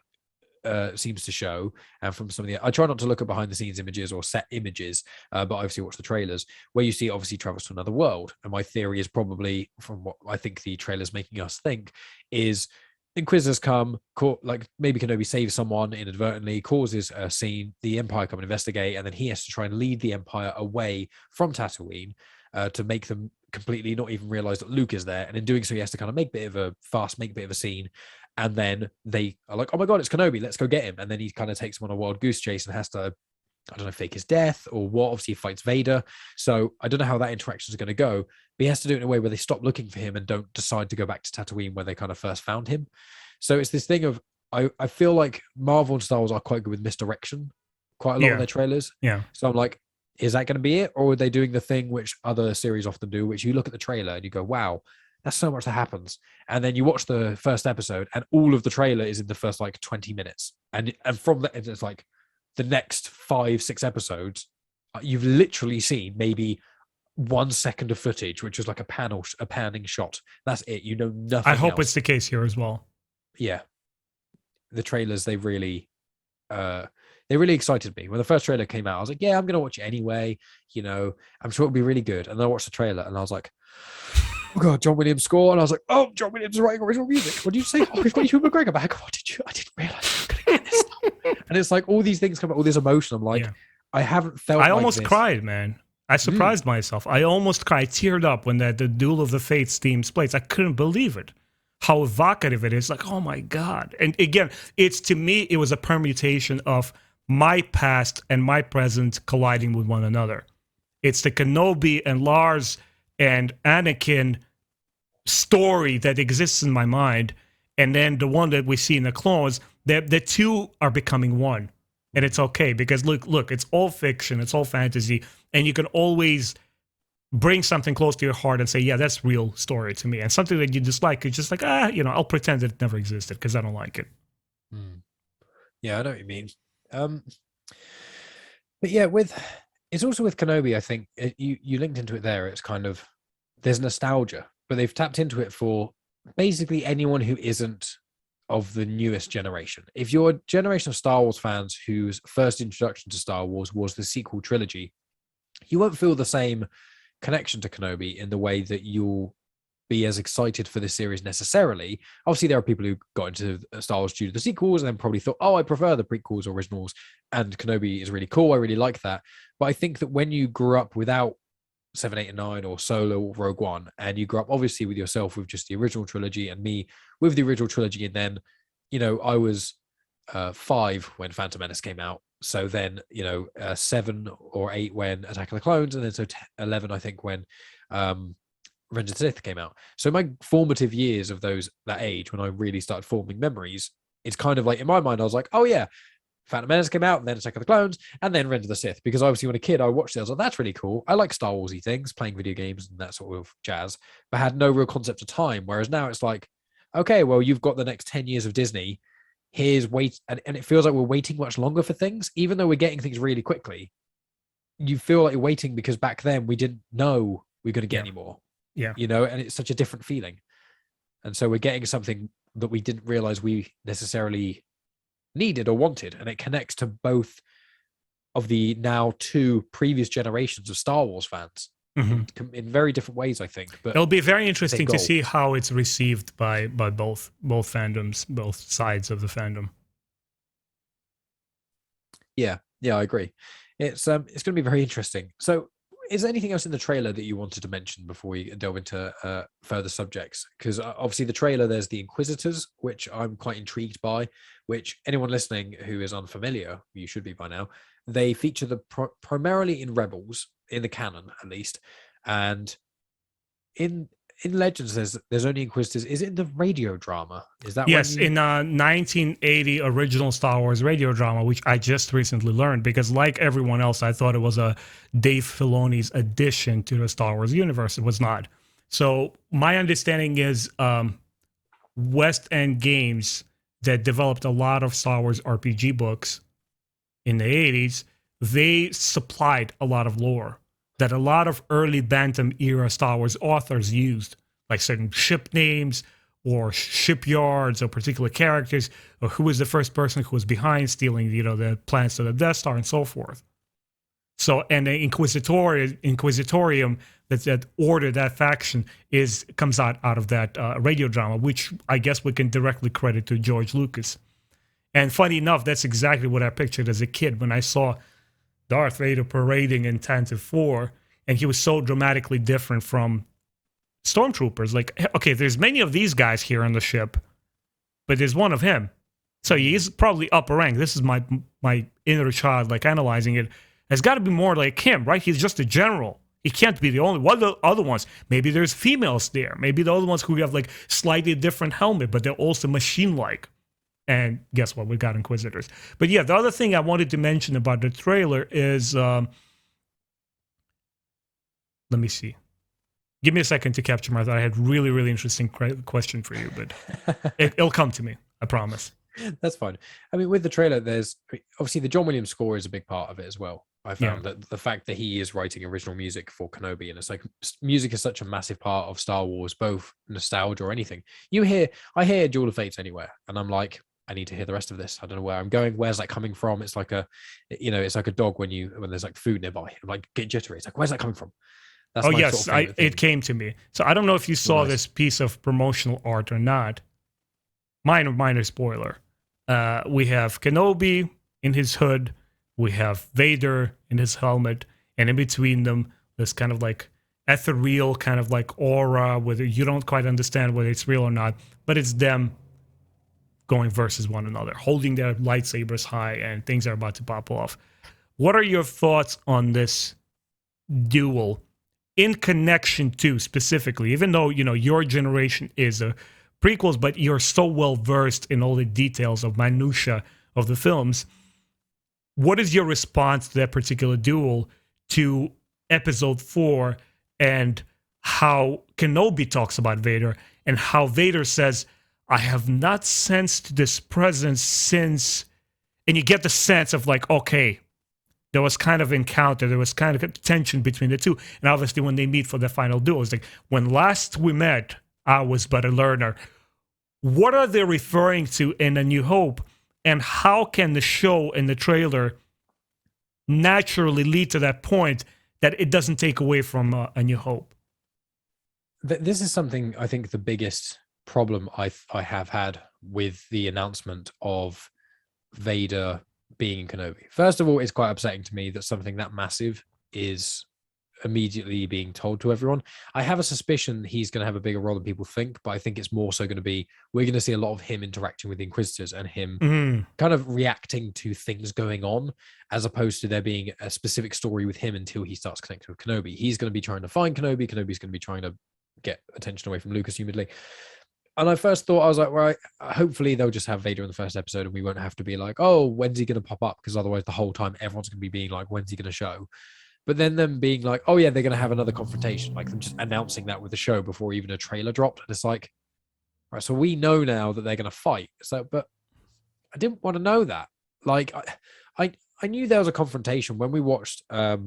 seems to show, and from some of the, I try not to look at behind the scenes images or set images, but obviously watch the trailers, where you see it obviously travels to another world. And my theory is probably, from what I think the trailer's making us think, is Inquisitors come, like maybe Kenobi saves someone inadvertently, causes a scene, the Empire come and investigate, and then he has to try and lead the Empire away from Tatooine to make them completely not even realize that Luke is there. And in doing so, he has to kind of make a bit of a fuss, make a bit of a scene. And then they are like, oh my God, it's Kenobi, let's go get him. And then he kind of takes him on a wild goose chase and has to, I don't know, fake his death or what. Obviously, he fights Vader. So I don't know how that interaction is going to go. But he has to do it in a way where they stop looking for him and don't decide to go back to Tatooine where they kind of first found him. So it's this thing of, I feel like Marvel and Star Wars are quite good with misdirection, quite a lot of their trailers. Yeah. So I'm like, is that going to be it? Or are they doing the thing which other series often do, which you look at the trailer and you go, wow, that's so much that happens. And then you watch the first episode and all of the trailer is in the first like 20 minutes. And from that, it's like the next 5-6 episodes You've literally seen maybe 1 second of footage, which was like a panning shot. That's it. You know nothing I hope else. it's the case here as well. Yeah, the trailers, they really excited me. When the first trailer came out, I was like, yeah, I'm gonna watch it anyway. I'm sure it'll be really good. And then I watched the trailer and I was like, oh god, John Williams score. And I was like, oh, John Williams is writing original music. What did you say? Oh, we've got Ewan McGregor back. What did you? I didn't realize we were gonna get this stuff. And it's like all these things come up, all this emotion. I'm like, Yeah. I haven't felt I like almost this. cried, man. I surprised myself. I almost cried, teared up when the Duel of the Fates theme plays. I couldn't believe it. How evocative it is. Like, oh my God. And again, to me, it was a permutation of my past and my present colliding with one another. It's the Kenobi and Lars and Anakin story that exists in my mind. And then the one that we see in the clones, the two are becoming one. And it's okay because look, it's all fiction, it's all fantasy, and you can always bring something close to your heart and say, yeah, that's real story to me. And something that you dislike, it's just like, I'll pretend that it never existed because I don't like it. Yeah, I know what you mean. But yeah, it's also with Kenobi, I think you linked into it there. It's kind of, there's nostalgia, but they've tapped into it for basically anyone who isn't of the newest generation. If you're a generation of Star Wars fans whose first introduction to Star Wars was the sequel trilogy, you won't feel the same connection to Kenobi in the way that you'll be as excited for this series necessarily. Obviously, there are people who got into Star Wars due to the sequels and then probably thought, oh, I prefer the prequels or originals, and Kenobi is really cool. I really like that. But I think that when you grew up without 7, 8, and 9 or Solo or Rogue One, and you grew up obviously with yourself with just the original trilogy and me with the original trilogy, and then I was 5 when Phantom Menace came out, so then 7 or 8 when Attack of the Clones, and then so 11 I think when Revenge of the Sith came out. So my formative years of that age when I really started forming memories, it's kind of like in my mind I was like, oh yeah, Phantom Menace came out, and then Attack of the Clones, and then Revenge of the Sith. Because obviously, when a kid, I watched it, I was like, that's really cool. I like Star Warsy things, playing video games and that sort of jazz, but had no real concept of time. Whereas now it's like, okay, well, you've got the next 10 years of Disney. Here's wait, and it feels like we're waiting much longer for things, even though we're getting things really quickly. You feel like you're waiting because back then we didn't know we were going to get any more. Yeah. And it's such a different feeling. And so we're getting something that we didn't realize we necessarily needed or wanted, and it connects to both of the now 2 previous generations of Star Wars fans in very different ways, I think. But it'll be very interesting to see how it's received by both fandoms, both sides of the fandom. Yeah, I agree. It's going to be very interesting. So is there anything else in the trailer that you wanted to mention before we delve into further subjects? Because obviously the trailer, there's the Inquisitors, which I'm quite intrigued by, which anyone listening who is unfamiliar, you should be by now, they feature primarily in Rebels, in the canon at least, and in Legends there's only Inquisitors. Is it in the radio drama? Is that yes, in 1980 original Star Wars radio drama, which I just recently learned, because like everyone else, I thought it was a Dave Filoni's addition to the Star Wars universe. It was not. So my understanding is West End Games, that developed a lot of Star Wars RPG books in the 80s, they supplied a lot of lore that a lot of early Bantam era Star Wars authors used, like certain ship names or shipyards or particular characters, or who was the first person who was behind stealing, the plans to the Death Star and so forth. So, and the Inquisitorium that ordered that faction comes out of that radio drama, which I guess we can directly credit to George Lucas. And funny enough, that's exactly what I pictured as a kid when I saw Darth Vader parading in Tantive 4, and he was so dramatically different from stormtroopers. Like, okay, there's many of these guys here on the ship, but there's one of him. So he's probably upper rank. This is my inner child, like analyzing it. There's got to be more like him, right? He's just a general. He can't be the only one. The other ones, maybe there's females there. Maybe the other ones who have like slightly different helmet, but they're also machine-like. And guess what? We got Inquisitors. But yeah, the other thing I wanted to mention about the trailer is, let me see. Give me a second to capture my thought. I had really, really interesting question for you, but it'll come to me. I promise. That's fine. I mean, with the trailer, there's obviously the John Williams score is a big part of it as well. I Yeah. found that the fact that he is writing original music for Kenobi, and it's like music is such a massive part of Star Wars, both nostalgia or anything. I hear Duel of Fates anywhere, and I'm like, I need to hear the rest of this. I don't know where I'm going. Where's that coming from? It's like it's like a dog when there's like food nearby. I'm like get jittery. It's like, where's that coming from? That's Oh my yes, sort of favorite thing. it came to me. So I don't know if you saw Nice. this piece of promotional art or not. Minor spoiler. We have Kenobi in his hood. We have Vader in his helmet, and in between them, this kind of like ethereal kind of like aura, whether you don't quite understand whether it's real or not, but it's them going versus one another, holding their lightsabers high, and things are about to pop off. What are your thoughts on this duel in connection to specifically, even though, your generation is a prequels, but you're so well versed in all the details of minutia of the films. What is your response to that particular duel, to episode 4, and how Kenobi talks about Vader, and how Vader says, I have not sensed this presence since, and you get the sense of like, okay, there was kind of encounter, there was kind of tension between the two. And obviously when they meet for the final duel, it's like, when last we met, I was but a learner. What are they referring to in A New Hope? And how can the show and the trailer naturally lead to that point that it doesn't take away from A New Hope? This is something I think the biggest problem I have had with the announcement of Vader being in Kenobi. First of all, it's quite upsetting to me that something that massive is immediately being told to everyone. I have a suspicion he's going to have a bigger role than people think, but I think it's more so going to be, we're going to see a lot of him interacting with the Inquisitors and him kind of reacting to things going on, as opposed to there being a specific story with him until he starts connecting with Kenobi. He's going to be trying to find Kenobi. Kenobi's going to be trying to get attention away from Lucas, humidly. And I first thought, I was like, right, hopefully they'll just have Vader in the first episode and we won't have to be like, oh, when's he going to pop up? Because otherwise the whole time everyone's going to be being like, when's he going to show? But then them being like, oh yeah, they're going to have another confrontation, like them just announcing that with the show before even a trailer dropped. And it's like, right, so we know now that they're going to fight. So, but I didn't want to know that. Like, I knew there was a confrontation when we watched A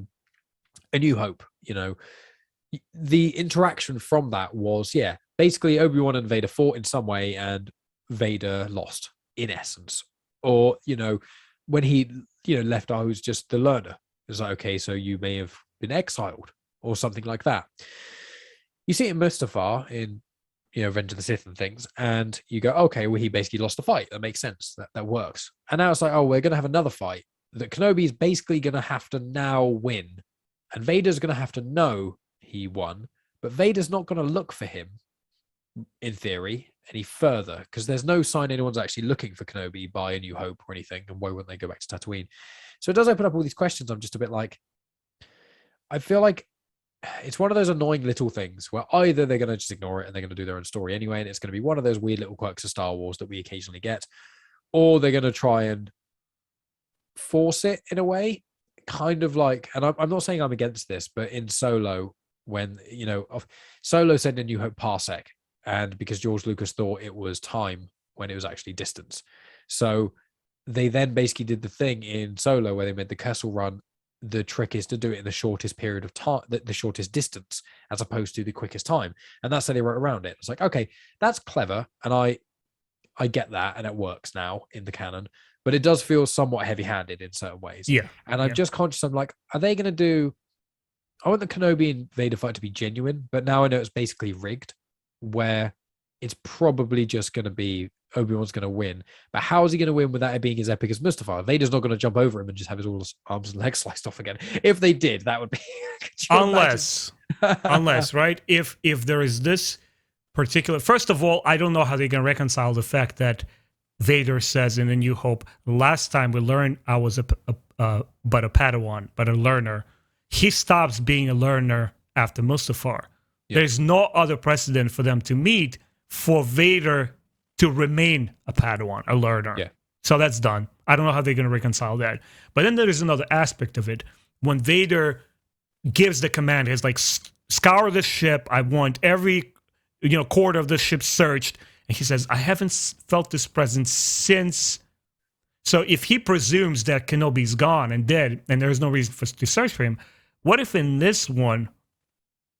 New Hope. The interaction from that was, yeah, basically Obi-Wan and Vader fought in some way, and Vader lost in essence. Or when he left, I was just the learner. It's like, okay, so you may have been exiled or something like that. You see it in Mustafar in, Revenge of the Sith and things, and you go, okay, well, he basically lost the fight. That makes sense. That works. And now it's like, oh, we're going to have another fight that Kenobi is basically going to have to now win. And Vader's going to have to know he won, but Vader's not going to look for him, in theory, any further, because there's no sign anyone's actually looking for Kenobi by A New Hope or anything, and why wouldn't they go back to Tatooine? So it does open up all these questions. I'm just a bit like, I feel like it's one of those annoying little things where either they're going to just ignore it and they're going to do their own story anyway, and it's going to be one of those weird little quirks of Star Wars that we occasionally get, or they're going to try and force it in a way, kind of like, and I'm not saying I'm against this, but in Solo, when, Solo said in New Hope parsec, and because George Lucas thought it was time when it was actually distance. So they then basically did the thing in Solo where they made the Kessel Run. The trick is to do it in the shortest period of time, the shortest distance, as opposed to the quickest time. And that's how they wrote around it. It's like, okay, that's clever. And I get that. And it works now in the canon, but it does feel somewhat heavy handed in certain ways. Yeah. And I'm just conscious. I'm like, are they going to do, I want the Kenobi and Vader fight to be genuine, but now I know it's basically rigged, where it's probably just going to be Obi-Wan's going to win. But how is he going to win without it being as epic as Mustafar? Vader's not going to jump over him and just have his all his arms and legs sliced off again. If they did, that would be unless right, if there is this particular, first of all, I don't know how they can reconcile the fact that Vader says in A New Hope, last time we learned I was but a Padawan, but a learner. He stops being a learner after Mustafar. Yep. There's no other precedent for them to meet for Vader to remain a Padawan, a learner. Yeah. So that's done. I don't know how they're going to reconcile that. But then there is another aspect of it. When Vader gives the command, he's like, scour the ship. I want every quarter of the ship searched. And he says, I haven't felt this presence since. So if he presumes that Kenobi's gone and dead, and there's no reason to search for him, what if in this one,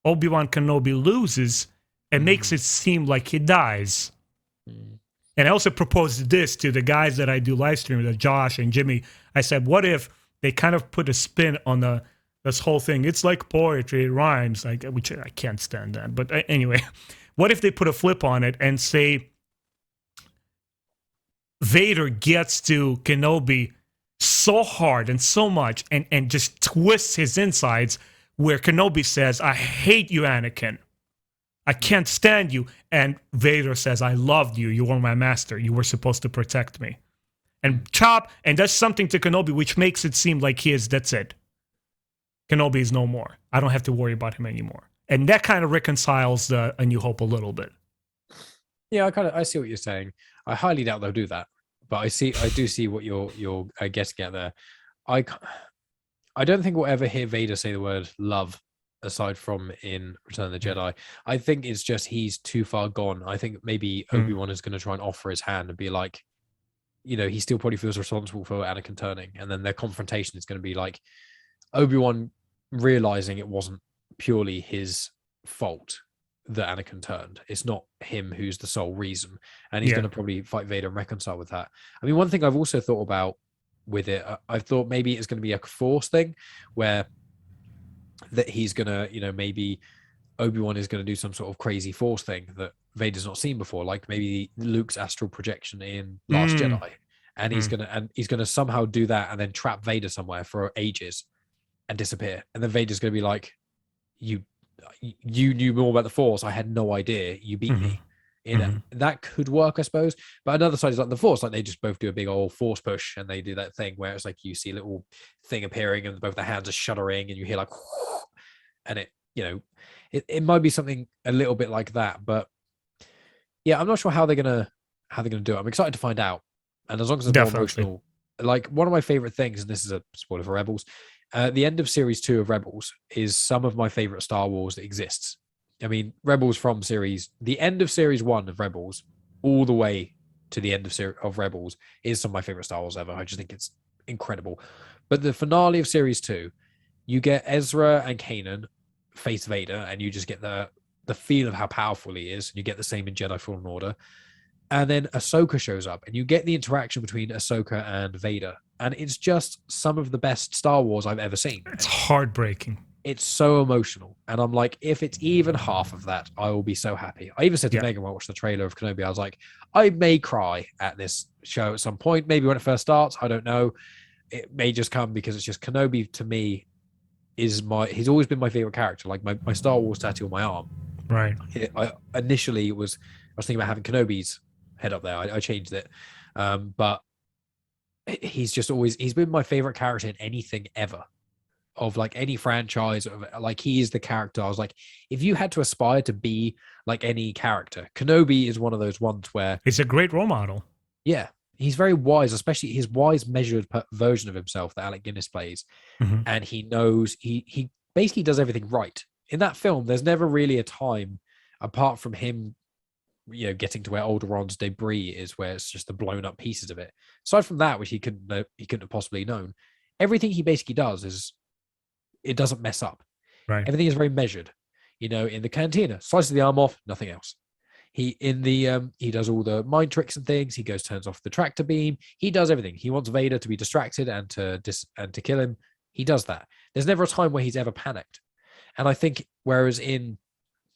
Obi-Wan Kenobi loses and makes it seem like he dies? And I also proposed this to the guys that I do live stream, Josh and Jimmy. I said, what if they kind of put a spin on this whole thing? It's like poetry, it rhymes, which I can't stand that. But anyway, what if they put a flip on it and say Vader gets to Kenobi so hard and so much and just twists his insides, where Kenobi says, I hate you, Anakin. I can't stand you. And Vader says, I loved you. You were my master. You were supposed to protect me. And chop, and does something to Kenobi, which makes it seem like that's it. Kenobi is no more. I don't have to worry about him anymore. And that kind of reconciles A New Hope a little bit. Yeah, I see what you're saying. I highly doubt they'll do that, but I do see what you're getting at there. I don't think we'll ever hear Vader say the word love, aside from in Return of the Jedi. I think it's just he's too far gone. I think maybe Obi-Wan is going to try and offer his hand and be like, he still probably feels responsible for Anakin turning, and then their confrontation is going to be like Obi-Wan realizing it wasn't purely his fault that Anakin turned. It's not him who's the sole reason, and he's going to probably fight Vader and reconcile with that. I mean, one thing I've also thought about with it, I've thought maybe it's going to be a Force thing, where that he's going to, maybe Obi-Wan is going to do some sort of crazy Force thing that Vader's not seen before, like maybe Luke's astral projection in Last Jedi, and he's gonna somehow do that and then trap Vader somewhere for ages and disappear, and then Vader's going to be like, you knew more about the Force. I had no idea. You beat me. That could work, I suppose. But another side is like the Force, like they just both do a big old Force push, and they do that thing where it's like you see a little thing appearing, and both the hands are shuddering, and you hear like, and it might be something a little bit like that. But yeah, I'm not sure how they're gonna do it. I'm excited to find out, and as long as it's more emotional, like one of my favorite things, and this is a spoiler for Rebels. The end of Series 2 of Rebels is some of my favorite Star Wars that exists. I mean, Rebels from the end of Series 1 of Rebels all the way to the end of Rebels is some of my favorite Star Wars ever. I just think it's incredible. But the finale of Series 2, you get Ezra and Kanan face Vader, and you just get the feel of how powerful he is. And you get the same in Jedi Fallen Order. And then Ahsoka shows up, and you get the interaction between Ahsoka and Vader. And it's just some of the best Star Wars I've ever seen. It's heartbreaking. It's so emotional. And I'm like, if it's even half of that, I will be so happy. I even said to Megan when I watched the trailer of Kenobi, I was like, I may cry at this show at some point. Maybe when it first starts, I don't know. It may just come because it's just Kenobi to me he's always been my favorite character. Like my Star Wars tattoo on my arm. Right. Initially I was thinking about having Kenobi's head up there. I changed it. But he's been my favorite character in anything ever, of like any franchise. Like he is the character. I was like, if you had to aspire to be like any character, Kenobi is one of those ones where he's a great role model. Yeah, he's very wise, especially his wise, measured version of himself that Alec Guinness plays. And he knows he basically does everything right. In that film, there's never really a time apart from him getting to where Alderaan's debris is, where it's just the blown up pieces of it. Aside from that, which he couldn't have possibly known, everything he basically does it doesn't mess up. Right. Everything is very measured. In the cantina, slices the arm off, nothing else. He does all the mind tricks and things. He turns off the tractor beam. He does everything. He wants Vader to be distracted and to kill him. He does that. There's never a time where he's ever panicked. And I think whereas in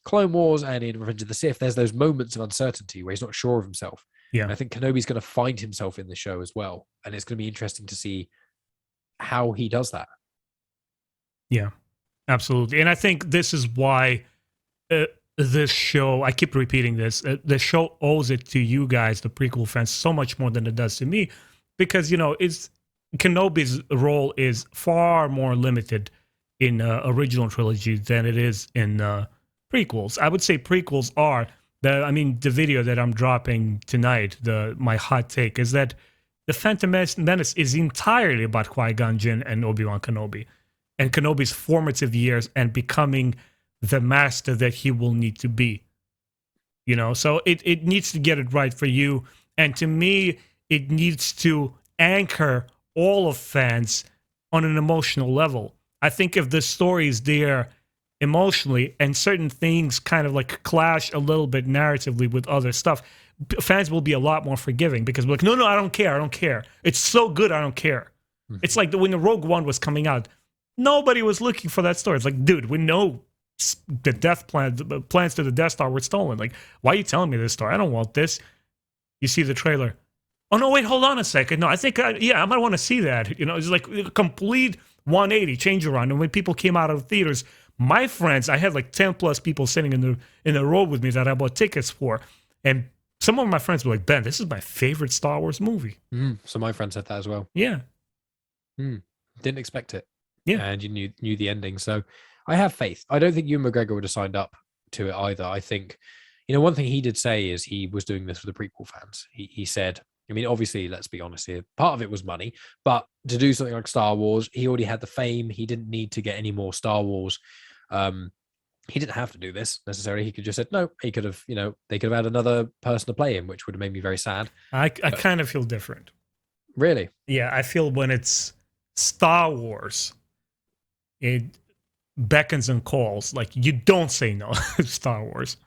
Clone Wars and in Revenge of the Sith, there's those moments of uncertainty where he's not sure of himself. Yeah. And I think Kenobi's going to find himself in the show as well. And it's going to be interesting to see how he does that. Yeah, absolutely. And I think this is why this show, I keep repeating this, the show owes it to you guys, the prequel fans, so much more than it does to me. Because, Kenobi's role is far more limited in original trilogy than it is in prequels. I would say prequels are the video that I'm dropping tonight, my hot take is that the Phantom Menace is entirely about Qui-Gon Jinn and Obi-Wan Kenobi, and Kenobi's formative years and becoming the master that he will need to be. So it needs to get it right for you, and to me, it needs to anchor all of fans on an emotional level. I think if the story is there emotionally and certain things kind of like clash a little bit narratively with other stuff, fans will be a lot more forgiving because we're like, no, I don't care. It's so good, I don't care. Mm-hmm. It's like when the Rogue One was coming out, nobody was looking for that story. It's like, dude, we know the plans to the Death Star were stolen. Like, why are you telling me this story? I don't want this. You see the trailer. Oh, no, wait, hold on a second. No, I think, I might want to see that. You know, it's like a complete 180 change around. And when people came out of the theaters, my friends, I had like 10 plus people sitting in the row with me that I bought tickets for. And some of my friends were like, Ben, this is my favorite Star Wars movie. So my friend said that as well. Yeah. Didn't expect it. Yeah. And you knew the ending. So I have faith. I don't think Ewan McGregor would have signed up to it either. I think, one thing he did say is he was doing this for the prequel fans. He said, I mean, obviously, let's be honest here, part of it was money, but to do something like Star Wars, he already had the fame. He didn't need to get any more Star Wars. He didn't have to do this necessarily. He could just said, no, he could have, they could have had another person to play him, which would have made me very sad. I kind of feel different. Really? Yeah, I feel when it's Star Wars, it beckons and calls. Like, you don't say no to Star Wars.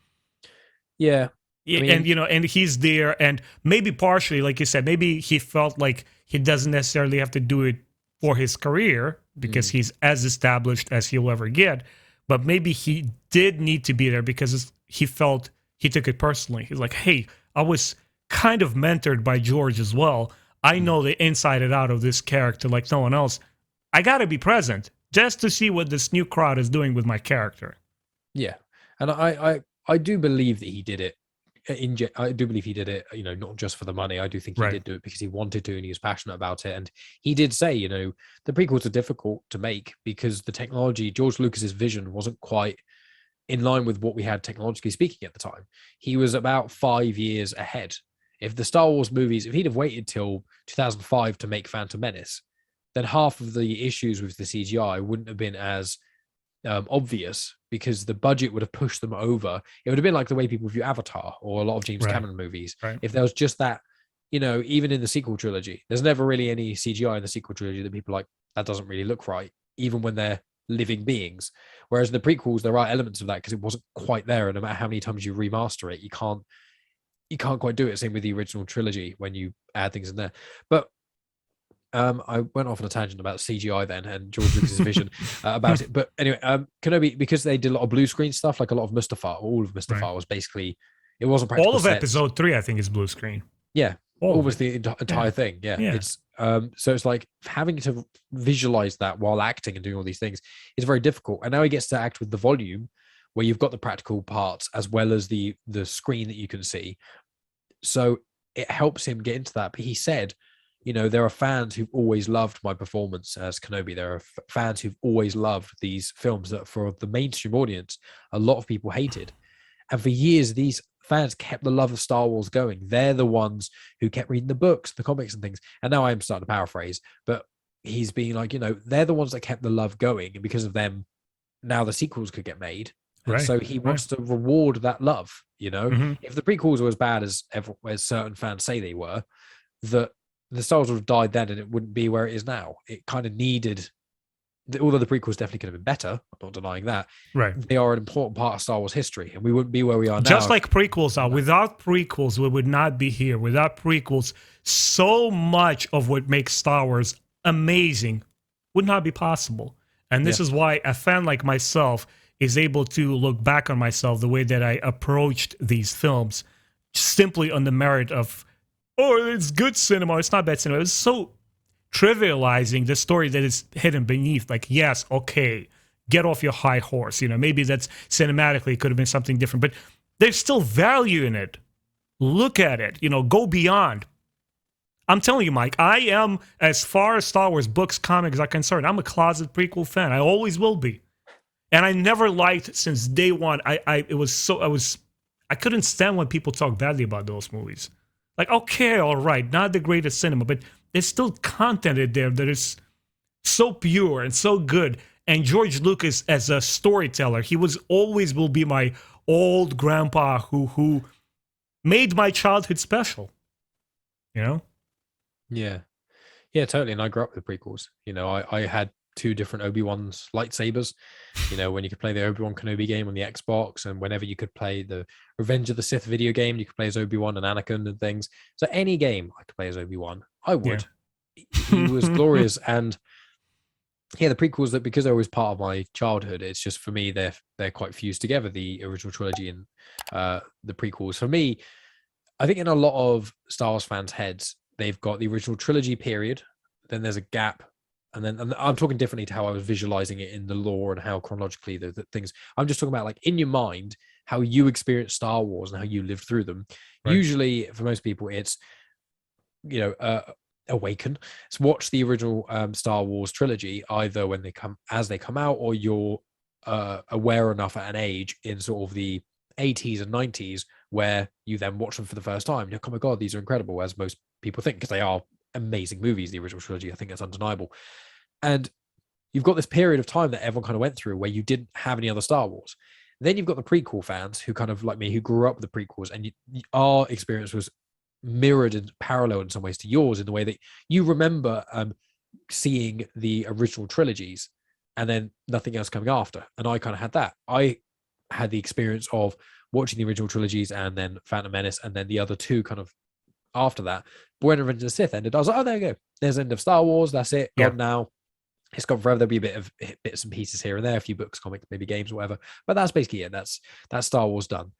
Yeah. I mean, and he's there, and maybe partially, like you said, maybe he felt like he doesn't necessarily have to do it for his career because he's as established as he'll ever get, but maybe he did need to be there because he felt he took it personally. He's like, hey, I was kind of mentored by George as well. I know the inside and out of this character like no one else. I got to be present just to see what this new crowd is doing with my character. Yeah, and I do believe that he did it. I do believe he did it, not just for the money. I do think he did do it because he wanted to and he was passionate about it. And he did say, the prequels are difficult to make because the technology, George Lucas's vision wasn't quite in line with what we had technologically speaking at the time. He was about 5 years ahead. If the Star Wars movies, if he'd have waited till 2005 to make Phantom Menace, then half of the issues with the CGI wouldn't have been as obvious because the budget would have pushed them over. It would have been like the way people view Avatar or a lot of James Cameron movies. If there was just that, even in the sequel trilogy, there's never really any CGI in the sequel trilogy that people are like, that doesn't really look right, even when they're living beings. Whereas in the prequels, there are elements of that because it wasn't quite there. And no matter how many times you remaster it, you can't quite do it. Same with the original trilogy when you add things in there. But I went off on a tangent about CGI then and George Lucas's vision about it. But anyway, Kenobi, because they did a lot of blue screen stuff, like a lot of Mustafar, all of Mustafar was basically, it wasn't practical. All of sets. Episode 3, I think, is blue screen. Yeah, almost the entire thing. Yeah. It's so it's like having to visualize that while acting and doing all these things is very difficult. And now he gets to act with the volume where you've got the practical parts as well as the screen that you can see. So it helps him get into that. But he said, there are fans who've always loved my performance as Kenobi. There are fans who've always loved these films that for the mainstream audience, a lot of people hated. And for years, these fans kept the love of Star Wars going. They're the ones who kept reading the books, the comics and things. And now I'm starting to paraphrase, but he's being like, they're the ones that kept the love going. And because of them, now the sequels could get made. And so he wants to reward that love, If the prequels were as bad as certain fans say they were, that the Star Wars would have died then and it wouldn't be where it is now. It kind of needed, although the prequels definitely could have been better, I'm not denying that. They are an important part of Star Wars history and we wouldn't be where we are now. Just like prequels are. Without prequels, we would not be here. Without prequels, so much of what makes Star Wars amazing would not be possible. And this is why a fan like myself is able to look back on myself the way that I approached these films simply on the merit of, it's good cinema, it's not bad cinema. It's so trivializing the story that is hidden beneath. Like, yes, okay, get off your high horse. Maybe that's cinematically could have been something different, but there's still value in it. Look at it, go beyond. I'm telling you, Mike, I am, as far as Star Wars books, comics are concerned, I'm a closet prequel fan. I always will be. And I never liked since day one. I couldn't stand when people talk badly about those movies. Like, okay, all right, not the greatest cinema, but there's still content in there that is so pure and so good. And George Lucas, as a storyteller, he always will be my old grandpa who made my childhood special. Yeah. Yeah, totally. And I grew up with the prequels. You know, I had two different Obi-Wan's lightsabers. You know, when you could play the Obi-Wan Kenobi game on the Xbox, and whenever you could play the Revenge of the Sith video game, you could play as Obi-Wan and Anakin and things. So any game I could play as Obi-Wan, I Yeah. would. He was glorious. And yeah, the prequels, that because they're always part of my childhood, it's just, for me, they're quite fused together, the original trilogy and the prequels. For me, I think in a lot of Star Wars fans' heads, they've got the original trilogy period, then there's a gap, and I'm talking differently to how I was visualizing it in the lore and how chronologically the things. I'm just talking about, like, in your mind, how you experience Star Wars and how you lived through them. Right. Usually, for most people, it's, you know, awaken. So watch the original Star Wars trilogy either when they come out, or you're aware enough at an age in sort of the 80s and 90s where you then watch them for the first time. You're like, oh my god, these are incredible, as most people think, because they are amazing movies. The original trilogy, I think that's undeniable. And you've got this period of time that everyone kind of went through where you didn't have any other Star Wars. Then you've got the prequel fans who kind of, like me, who grew up with the prequels, and our experience was mirrored and parallel in some ways to yours, in the way that you remember seeing the original trilogies and then nothing else coming after. And I kind of had that. I had the experience of watching the original trilogies and then Phantom Menace and then the other two kind of after that. But when Revenge of the Sith ended, I was like, oh, there you go. There's the end of Star Wars. That's it. Gone now. It's gone forever. There'll be a bit of bits and pieces here and there, a few books, comics, maybe games, whatever. But that's basically it. That's Star Wars done.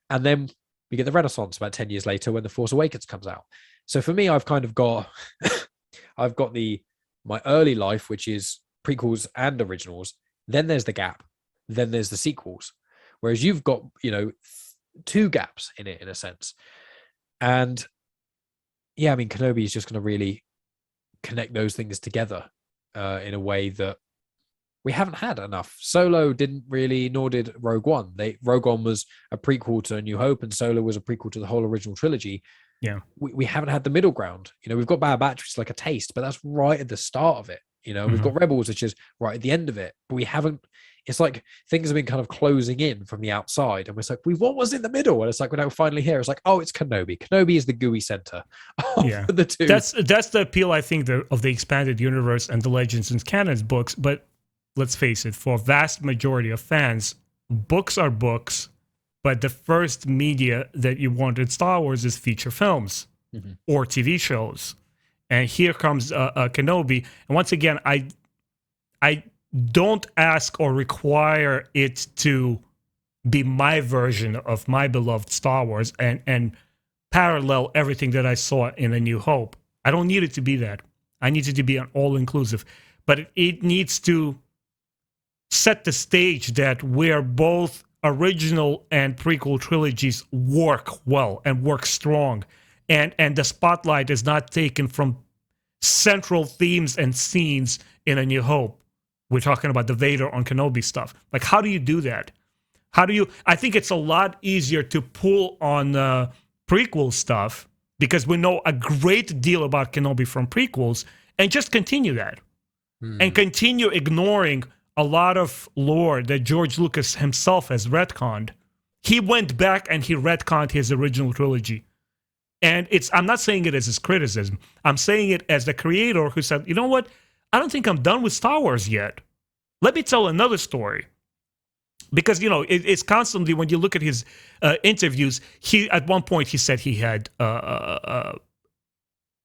And then we get the Renaissance about 10 years later when The Force Awakens comes out. So for me, I've kind of got I've got my early life, which is prequels and originals. Then there's the gap. Then there's the sequels. Whereas you've got, you know, two gaps in it, in a sense. And yeah, I mean, Kenobi is just going to really connect those things together in a way that we haven't had enough. Solo didn't really, nor did Rogue One. Rogue One was a prequel to A New Hope, and Solo was a prequel to the whole original trilogy. Yeah. We haven't had the middle ground. You know, we've got Bad Batch, which is like a taste, but that's right at the start of it. You know, we've got Rebels, which is right at the end of it, but we haven't. It's like things have been kind of closing in from the outside, and we're like, what was in the middle? And it's like, we're now finally here. It's like, oh, it's Kenobi. Kenobi is the gooey center of the two. That's the appeal, I think, of the expanded universe and the Legends and Canon's books. But let's face it, for a vast majority of fans, books are books, but the first media that you want in Star Wars is feature films or TV shows. And here comes Kenobi. And once again, I don't ask or require it to be my version of my beloved Star Wars and parallel everything that I saw in A New Hope. I don't need it to be that. I need it to be an all-inclusive. But it needs to set the stage that where both original and prequel trilogies work well and work strong. And the spotlight is not taken from central themes and scenes in A New Hope. We're talking about the Vader on Kenobi stuff. Like, how do you do that? I think it's a lot easier to pull on prequel stuff because we know a great deal about Kenobi from prequels and just continue that. And continue ignoring a lot of lore that George Lucas himself has retconned. He went back and he retconned his original trilogy. And I'm not saying it as his criticism. I'm saying it as the creator who said, you know what? I don't think I'm done with Star Wars yet. Let me tell another story. Because, you know, it's constantly, when you look at his interviews, at one point he said he had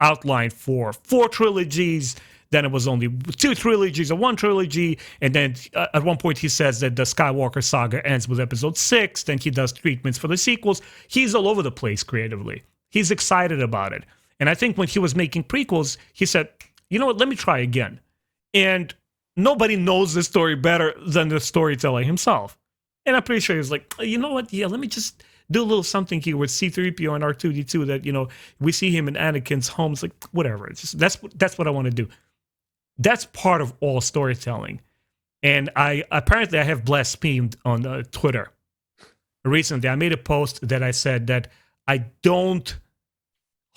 outlined for 4 trilogies. Then it was only 2 trilogies or 1 trilogy. And then at one point he says that the Skywalker saga ends with episode 6. Then he does treatments for the sequels. He's all over the place creatively. He's excited about it. And I think when he was making prequels, he said, you know what, let me try again. And nobody knows the story better than the storyteller himself. And I'm pretty sure he's like, you know what, yeah, let me just do a little something here with C-3PO and R2-D2 that, you know, we see him in Anakin's home. It's like, whatever. It's just, that's what I want to do. That's part of all storytelling. And I have blasphemed on Twitter. Recently, I made a post that I said that I don't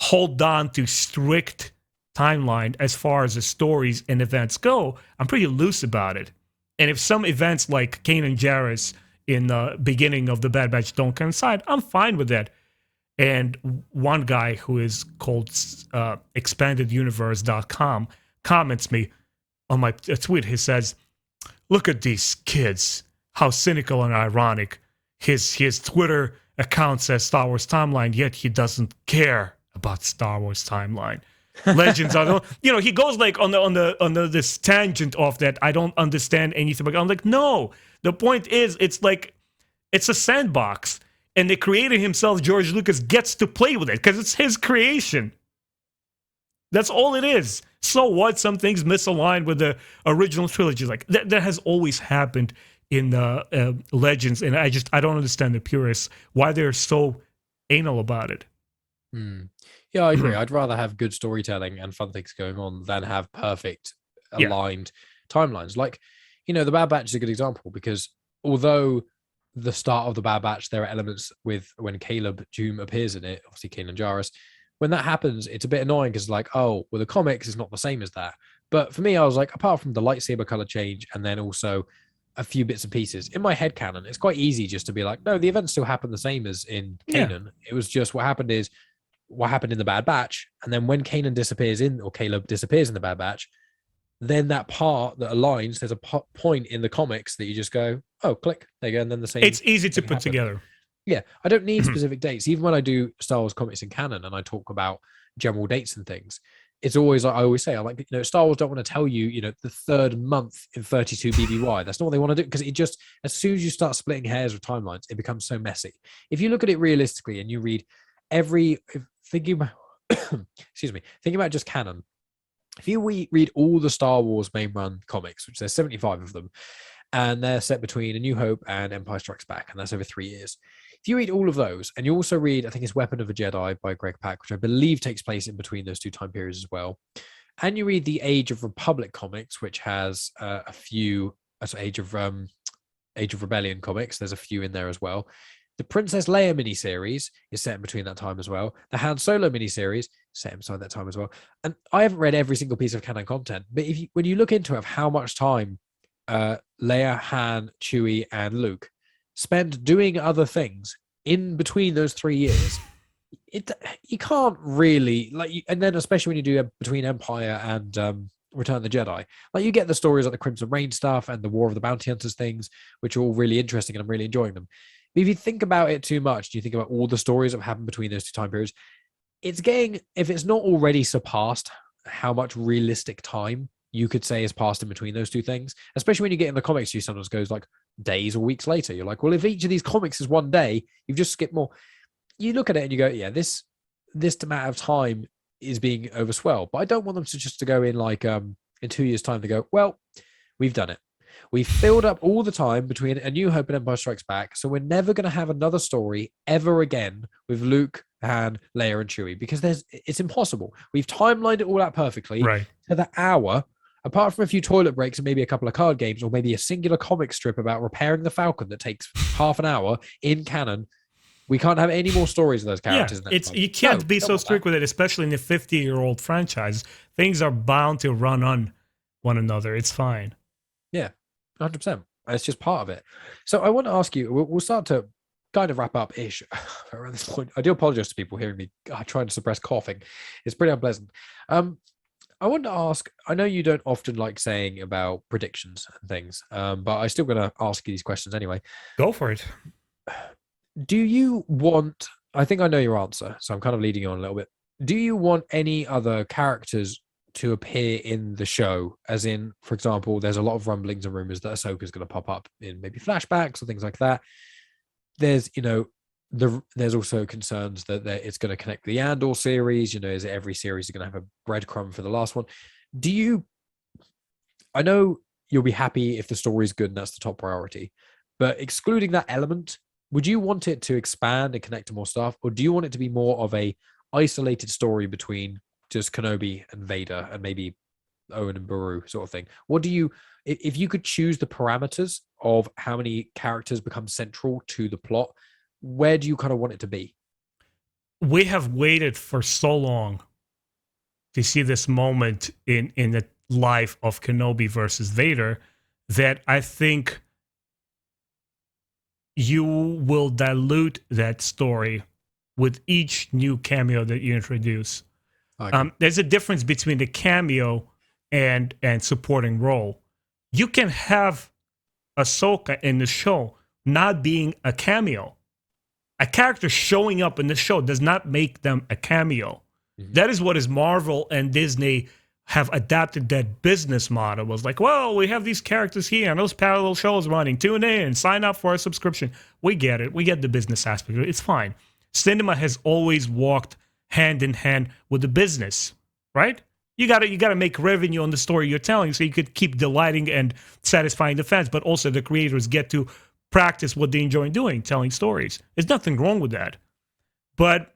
hold on to strict timeline as far as the stories and events go. I'm pretty loose about it. And if some events like Kanan Jarrus in the beginning of the Bad Batch don't coincide, I'm fine with that. And one guy who is called expandeduniverse.com comments me on my tweet. He says, "Look at these kids, how cynical and ironic. His Twitter account says Star Wars Timeline, yet he doesn't care about Star Wars Timeline. Legends are he goes like on the this tangent of that. I don't understand anything. But I'm like, no. The point is, it's like it's a sandbox, and the creator himself, George Lucas, gets to play with it because it's his creation. That's all it is. So what? Some things misalign with the original trilogy. Like that has always happened in Legends, and I don't understand the purists why they're so anal about it. Yeah, I agree. I'd rather have good storytelling and fun things going on than have perfect aligned timelines. Like, the Bad Batch is a good example because although the start of the Bad Batch, there are elements with when Caleb Dume appears in it, obviously Kanan Jarrus. When that happens, it's a bit annoying because like, oh, well, the comics is not the same as that. But for me, I was like, apart from the lightsaber color change and then also a few bits and pieces in my head canon, it's quite easy just to be like, no, the events still happen the same as in Kanan. It was just what happened in the Bad Batch, and then when Kanan disappears or Caleb disappears in the Bad Batch, then that part that aligns, there's a point in the comics that you just go, oh, click, there you go, and then the same. It's easy to put together. Yeah, I don't need specific dates. Even when I do Star Wars comics in canon and I talk about general dates and things, it's always like I always say, I like, Star Wars don't want to tell you, the third month in 32 BBY. That's not what they want to do because it just, as soon as you start splitting hairs with timelines, it becomes so messy. If you look at it realistically and you read thinking about thinking about just canon, if you read all the Star Wars main run comics, which there's 75 of them, and they're set between A New Hope and Empire Strikes Back, and that's over 3 years. If you read all of those, and you also read, I think it's Weapon of a Jedi by Greg Pak, which I believe takes place in between those two time periods as well, and you read the Age of Republic comics, which has a few, Age of Rebellion comics, there's a few in there as well. The Princess Leia miniseries is set in between that time as well. The Han Solo miniseries set inside that time as well. And I haven't read every single piece of canon content, but when you look into it, of how much time Leia, Han, Chewie, and Luke spend doing other things in between those 3 years, you can't really and then especially when you do between Empire and Return of the Jedi, like you get the stories like the Crimson Reign stuff and the War of the Bounty Hunters things, which are all really interesting and I'm really enjoying them. But if you think about it too much, do you think about all the stories that have happened between those two time periods? It's getting, if it's not already surpassed, how much realistic time you could say has passed in between those two things, especially when you get in the comics, you sometimes goes like days or weeks later. You're like, well, if each of these comics is one day, you've just skipped more. You look at it and you go, yeah, this amount of time is being overswelled. But I don't want them to go in like in 2 years' time to go, well, we've done it. We filled up all the time between A New Hope and Empire Strikes Back, so we're never going to have another story ever again with Luke, Han, Leia, and Chewie because it's impossible. We've timelined it all out perfectly to the hour, apart from a few toilet breaks and maybe a couple of card games or maybe a singular comic strip about repairing the Falcon that takes half an hour in canon. We can't have any more stories of those characters. Yeah, you can't be so strict with it, especially in a 50-year-old franchise. Things are bound to run on one another. It's fine. Yeah. 100%. It's just part of it. So I want to ask you, we'll start to kind of wrap up ish around this point. I do apologize to people hearing me trying to suppress coughing. It's pretty unpleasant. I want to ask, I know you don't often like saying about predictions and things, but I'm still going to ask you these questions anyway. Go for it. Do you want, I think I know your answer, so I'm kind of leading you on a little bit. Do you want any other characters to appear in the show? As in, for example, there's a lot of rumblings and rumors that Ahsoka is going to pop up in maybe flashbacks or things like that. There's, there's also concerns that it's going to connect the Andor series. Is it every series is going to have a breadcrumb for the last one? I know you'll be happy if the story is good and that's the top priority, but excluding that element, would you want it to expand and connect to more stuff, or do you want it to be more of a isolated story between just Kenobi and Vader and maybe Owen and Beru sort of thing? What do you, if you could choose the parameters of how many characters become central to the plot, where do you kind of want it to be? We have waited for so long to see this moment in the life of Kenobi versus Vader that I think you will dilute that story with each new cameo that you introduce. There's a difference between the cameo and supporting role. You can have Ahsoka in the show not being a cameo. A character showing up in the show does not make them a cameo. Mm-hmm. That is what is Marvel and Disney have adapted that business model. It was like, well, we have these characters here and those parallel shows running. Tune in, sign up for a subscription. We get it. We get the business aspect. It's fine. Cinema has always walked hand in hand with the business, right? You gotta make revenue on the story you're telling so you could keep delighting and satisfying the fans, but also the creators get to practice what they enjoy doing, telling stories. There's nothing wrong with that. But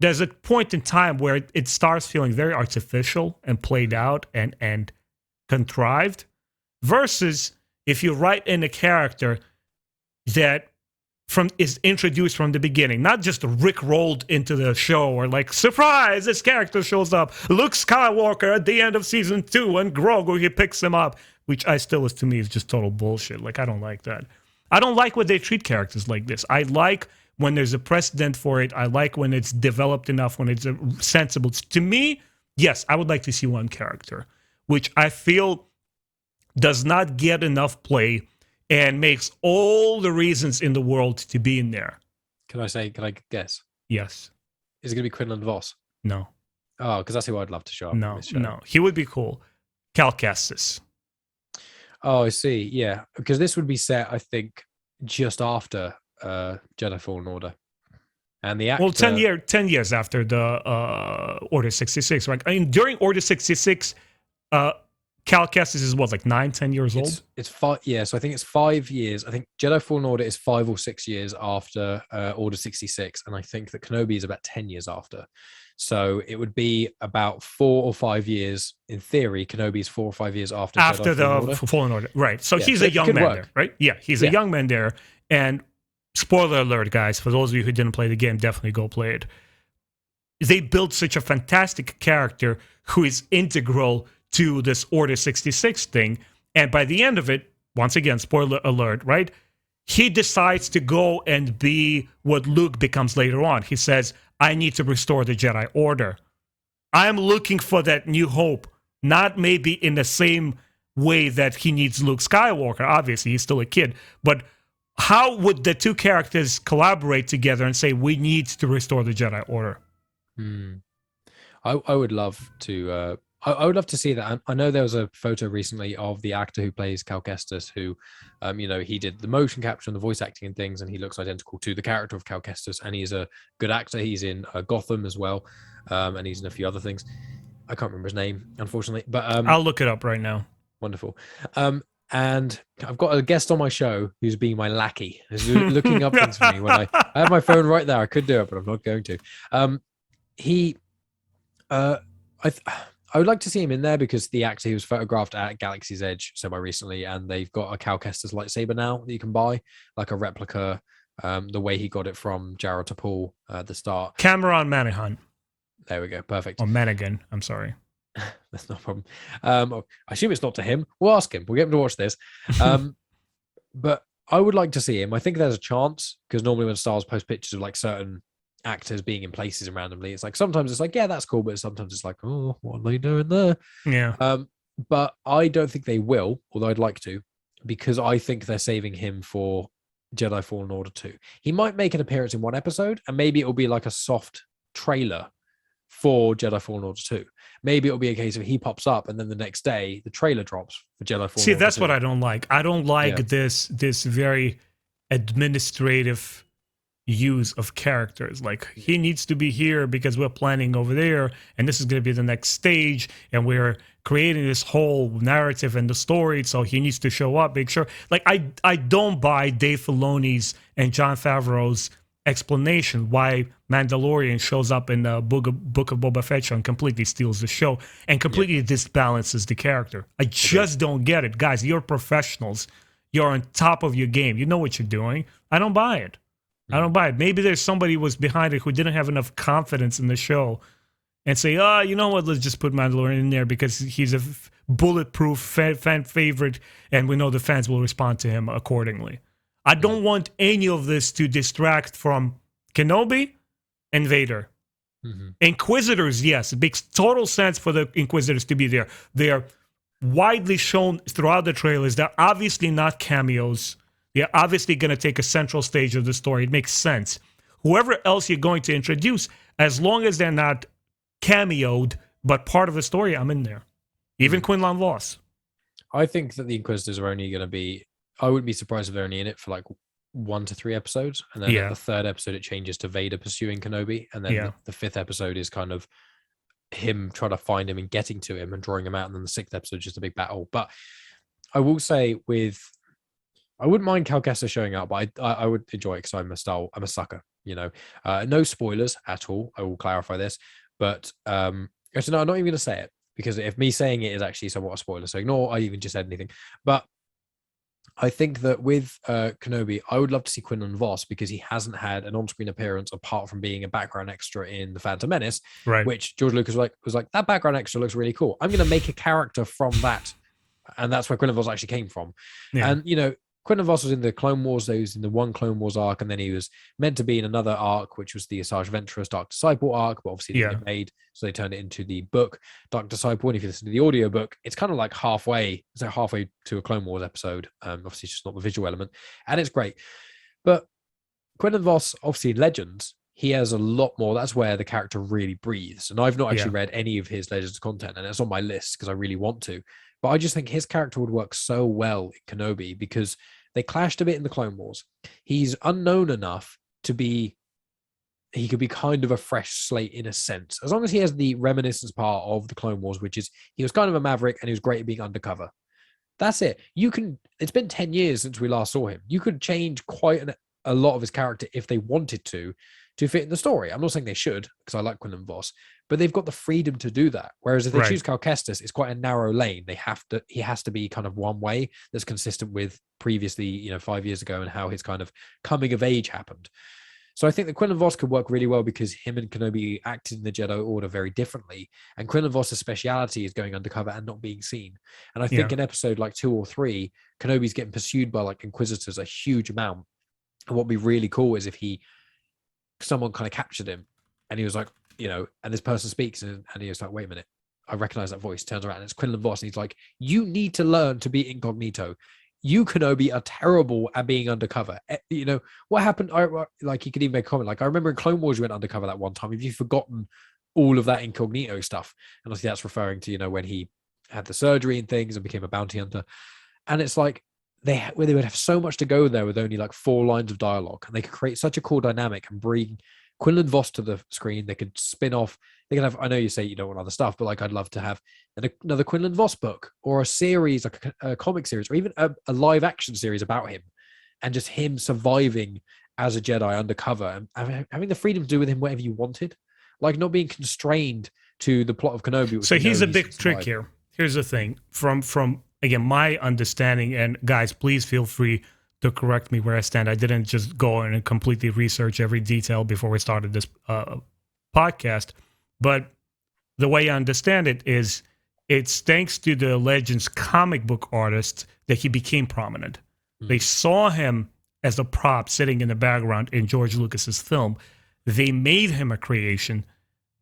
there's a point in time where it starts feeling very artificial and played out and contrived, versus if you write in a character that is introduced from the beginning, not just rickrolled into the show or like, surprise, this character shows up, Luke Skywalker at the end of season 2 and Grogu, he picks him up, which to me is just total bullshit. Like, I don't like that. I don't like when they treat characters like this. I like when there's a precedent for it. I like when it's developed enough, when it's sensible. To me, yes, I would like to see one character, which I feel does not get enough play and makes all the reasons in the world to be in there. Can I guess? Yes. Is it going to be Quinlan Vos? No. Oh, because that's who I'd love to show up. No. He would be cool. Cal Kestis. Oh, I see. Yeah, because this would be set, I think, just after Jedi Fallen Order, and the actor. Well, 10 years after the Order 66, right? I mean, during Order 66, Cal Kestis is what, like 9-10 years old? It's 5. Yeah, so I think it's 5 years. I think Jedi Fallen Order is 5 or 6 years after Order 66, and I think that Kenobi is about 10 years after. So it would be about 4 or 5 years, in theory. Kenobi is 4 or 5 years after the Fallen Order, right? So he's a young man there, right? Yeah, he's a young man there. And spoiler alert, guys, for those of you who didn't play the game, definitely go play it. They built such a fantastic character who is integral to this Order 66 thing, and by the end of it, once again, spoiler alert, right? He decides to go and be what Luke becomes later on. He says, I need to restore the Jedi Order. I'm looking for that new hope, not maybe in the same way that he needs Luke Skywalker. Obviously, he's still a kid. But how would the two characters collaborate together and say, we need to restore the Jedi Order? I would love to... I would love to see that. I know there was a photo recently of the actor who plays Cal Kestis, who, he did the motion capture and the voice acting and things, and he looks identical to the character of Cal Kestis, and he's a good actor. He's in Gotham as well, and he's in a few other things. I can't remember his name, unfortunately, but I'll look it up right now. Wonderful. And I've got a guest on my show who's being my lackey, who's looking up things for me. When I have my phone right there, I could do it, but I'm not going to. I would like to see him in there because the actor he was photographed at Galaxy's Edge semi-recently, and they've got a Cal Kestis lightsaber now that you can buy, like a replica, the way he got it from Jarrah Tapul at the start. Cameron Monaghan. There we go. Perfect. Or Manigan. I'm sorry. That's no problem. I assume it's not to him. We'll ask him. We'll get him to watch this. But I would like to see him. I think there's a chance, because normally when Star Wars post pictures of like certain actors being in places and randomly, it's like sometimes it's like, yeah, that's cool, but sometimes it's like, oh, what are they doing there? Yeah. But I don't think they will, although I'd like to, because I think they're saving him for Jedi Fallen Order 2. He might make an appearance in one episode, and maybe it'll be like a soft trailer for Jedi Fallen Order 2. Maybe it'll be a case of he pops up and then the next day the trailer drops for Jedi Fallen Order 2. See, that's what I don't like. I don't like this very administrative use of characters. Like, he needs to be here because we're planning over there, and this is going to be the next stage, and we're creating this whole narrative and the story, so he needs to show up. Make sure. Like, I don't buy Dave Filoni's and Jon Favreau's explanation why Mandalorian shows up in the Book of Boba Fett show and completely steals the show and completely disbalances the character. I just don't get it. Guys, you're professionals. You're on top of your game. You know what you're doing. I don't buy it. I don't buy it. Maybe there's somebody who was behind it who didn't have enough confidence in the show and say, oh, you know what, let's just put Mandalorian in there because he's a bulletproof fan favorite and we know the fans will respond to him accordingly. I don't want any of this to distract from Kenobi and Vader. Mm-hmm. Inquisitors, yes, it makes total sense for the Inquisitors to be there. They're widely shown throughout the trailers. They're obviously not cameos. They're obviously going to take a central stage of the story. It makes sense. Whoever else you're going to introduce, as long as they're not cameoed, but part of the story, I'm in there. Even Quinlan Vos. I think that the Inquisitors are only going to be, I wouldn't be surprised if they're only in it for like 1 to 3 episodes. And then at the 3rd episode, it changes to Vader pursuing Kenobi. And then the 5th episode is kind of him trying to find him and getting to him and drawing him out. And then the 6th episode is just a big battle. But I will say I wouldn't mind Cal Kestis showing up, but I would enjoy it because I'm a sucker, you know. No spoilers at all. I will clarify this. But actually, no, I'm not even going to say it because if me saying it is actually somewhat a spoiler, so ignore I even just said anything. But I think that with Kenobi, I would love to see Quinlan Vos because he hasn't had an on-screen appearance apart from being a background extra in The Phantom Menace, right? Which George Lucas was like, that background extra looks really cool. I'm going to make a character from that. And that's where Quinlan Vos actually came from. Yeah. And, you know, Quinlan Vos was in the Clone Wars, he was in the one Clone Wars arc, and then he was meant to be in another arc, which was the Asajj Ventress Dark Disciple arc, but obviously it didn't get made, so they turned it into the book Dark Disciple. And if you listen to the audio book, it's kind of like halfway to a Clone Wars episode. Obviously, it's just not the visual element, and it's great. But Quinlan Vos, obviously in Legends, he has a lot more. That's where the character really breathes. And I've not actually read any of his Legends content, and it's on my list because I really want to. But I just think his character would work so well in Kenobi because they clashed a bit in the Clone Wars. He's unknown enough to be, he could be kind of a fresh slate in a sense, as long as he has the reminiscence part of the Clone Wars, which is he was kind of a maverick and he was great at being undercover. That's it. It's been 10 years since we last saw him. You could change quite a lot of his character if they wanted to fit in the story. I'm not saying they should because I like Quinlan Vos, but they've got the freedom to do that. Whereas if they choose Cal Kestis, it's quite a narrow lane. He has to be kind of one way that's consistent with previously, 5 years ago and how his kind of coming of age happened. So I think that Quinlan Vos could work really well because him and Kenobi acted in the Jedi Order very differently. And Quinlan Vos' speciality is going undercover and not being seen. And I think in episode like 2 or 3, Kenobi's getting pursued by like Inquisitors a huge amount. And what would be really cool is if someone kind of captured him and he was like, and this person speaks and he was like, wait a minute, I recognize that voice, turns around and it's Quinlan Vos. And he's like, you need to learn to be incognito. You, Kenobi, are terrible at being undercover. What happened? He could even make a comment. Like, I remember in Clone Wars, you went undercover that one time. Have you forgotten all of that incognito stuff? And obviously that's referring to, when he had the surgery and things and became a bounty hunter. And it's like, they would have so much to go there with only like 4 lines of dialogue, and they could create such a cool dynamic and bring Quinlan Vos to the screen. They could spin off. They could have. I know you say you don't want other stuff, but like I'd love to have another Quinlan Vos book or a series, like a comic series, or even a live action series about him, and just him surviving as a Jedi undercover and having the freedom to do with him whatever you wanted, like not being constrained to the plot of Kenobi. So here's a big trick here. Here's the thing from. Again, my understanding, and guys, please feel free to correct me where I stand. I didn't just go in and completely research every detail before we started this podcast. But the way I understand it is it's thanks to the Legends comic book artists that he became prominent. They saw him as a prop sitting in the background in George Lucas's film. They made him a creation.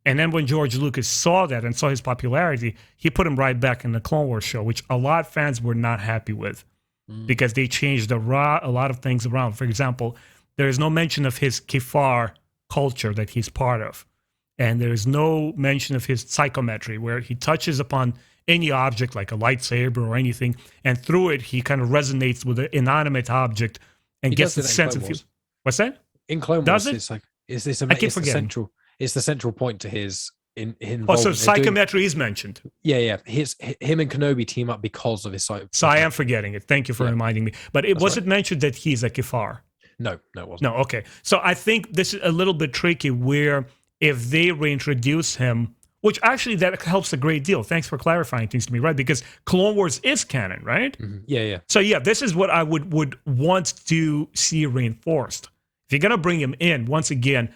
And then when George Lucas saw that and saw his popularity, he put him right back in the Clone Wars show, which a lot of fans were not happy with because they changed a lot of things around. For example, there is no mention of his Kefar culture that he's part of. And there is no mention of his psychometry, where he touches upon any object like a lightsaber or anything, and through it, he kind of resonates with an inanimate object and gets the sense of... What's that? In Clone Wars, it's like, is this I keep forgetting. It's the central point to his so psychometry is mentioned. Yeah. Him and Kenobi team up because of his psychometry. So I am forgetting it. Thank you for reminding me. But it wasn't mentioned that he's a Kefar. No, it wasn't. No, okay. So I think this is a little bit tricky where if they reintroduce him, which actually that helps a great deal. Thanks for clarifying things to me, right? Because Clone Wars is canon, right? Mm-hmm. Yeah. So this is what I would want to see reinforced. If you're going to bring him in, once again,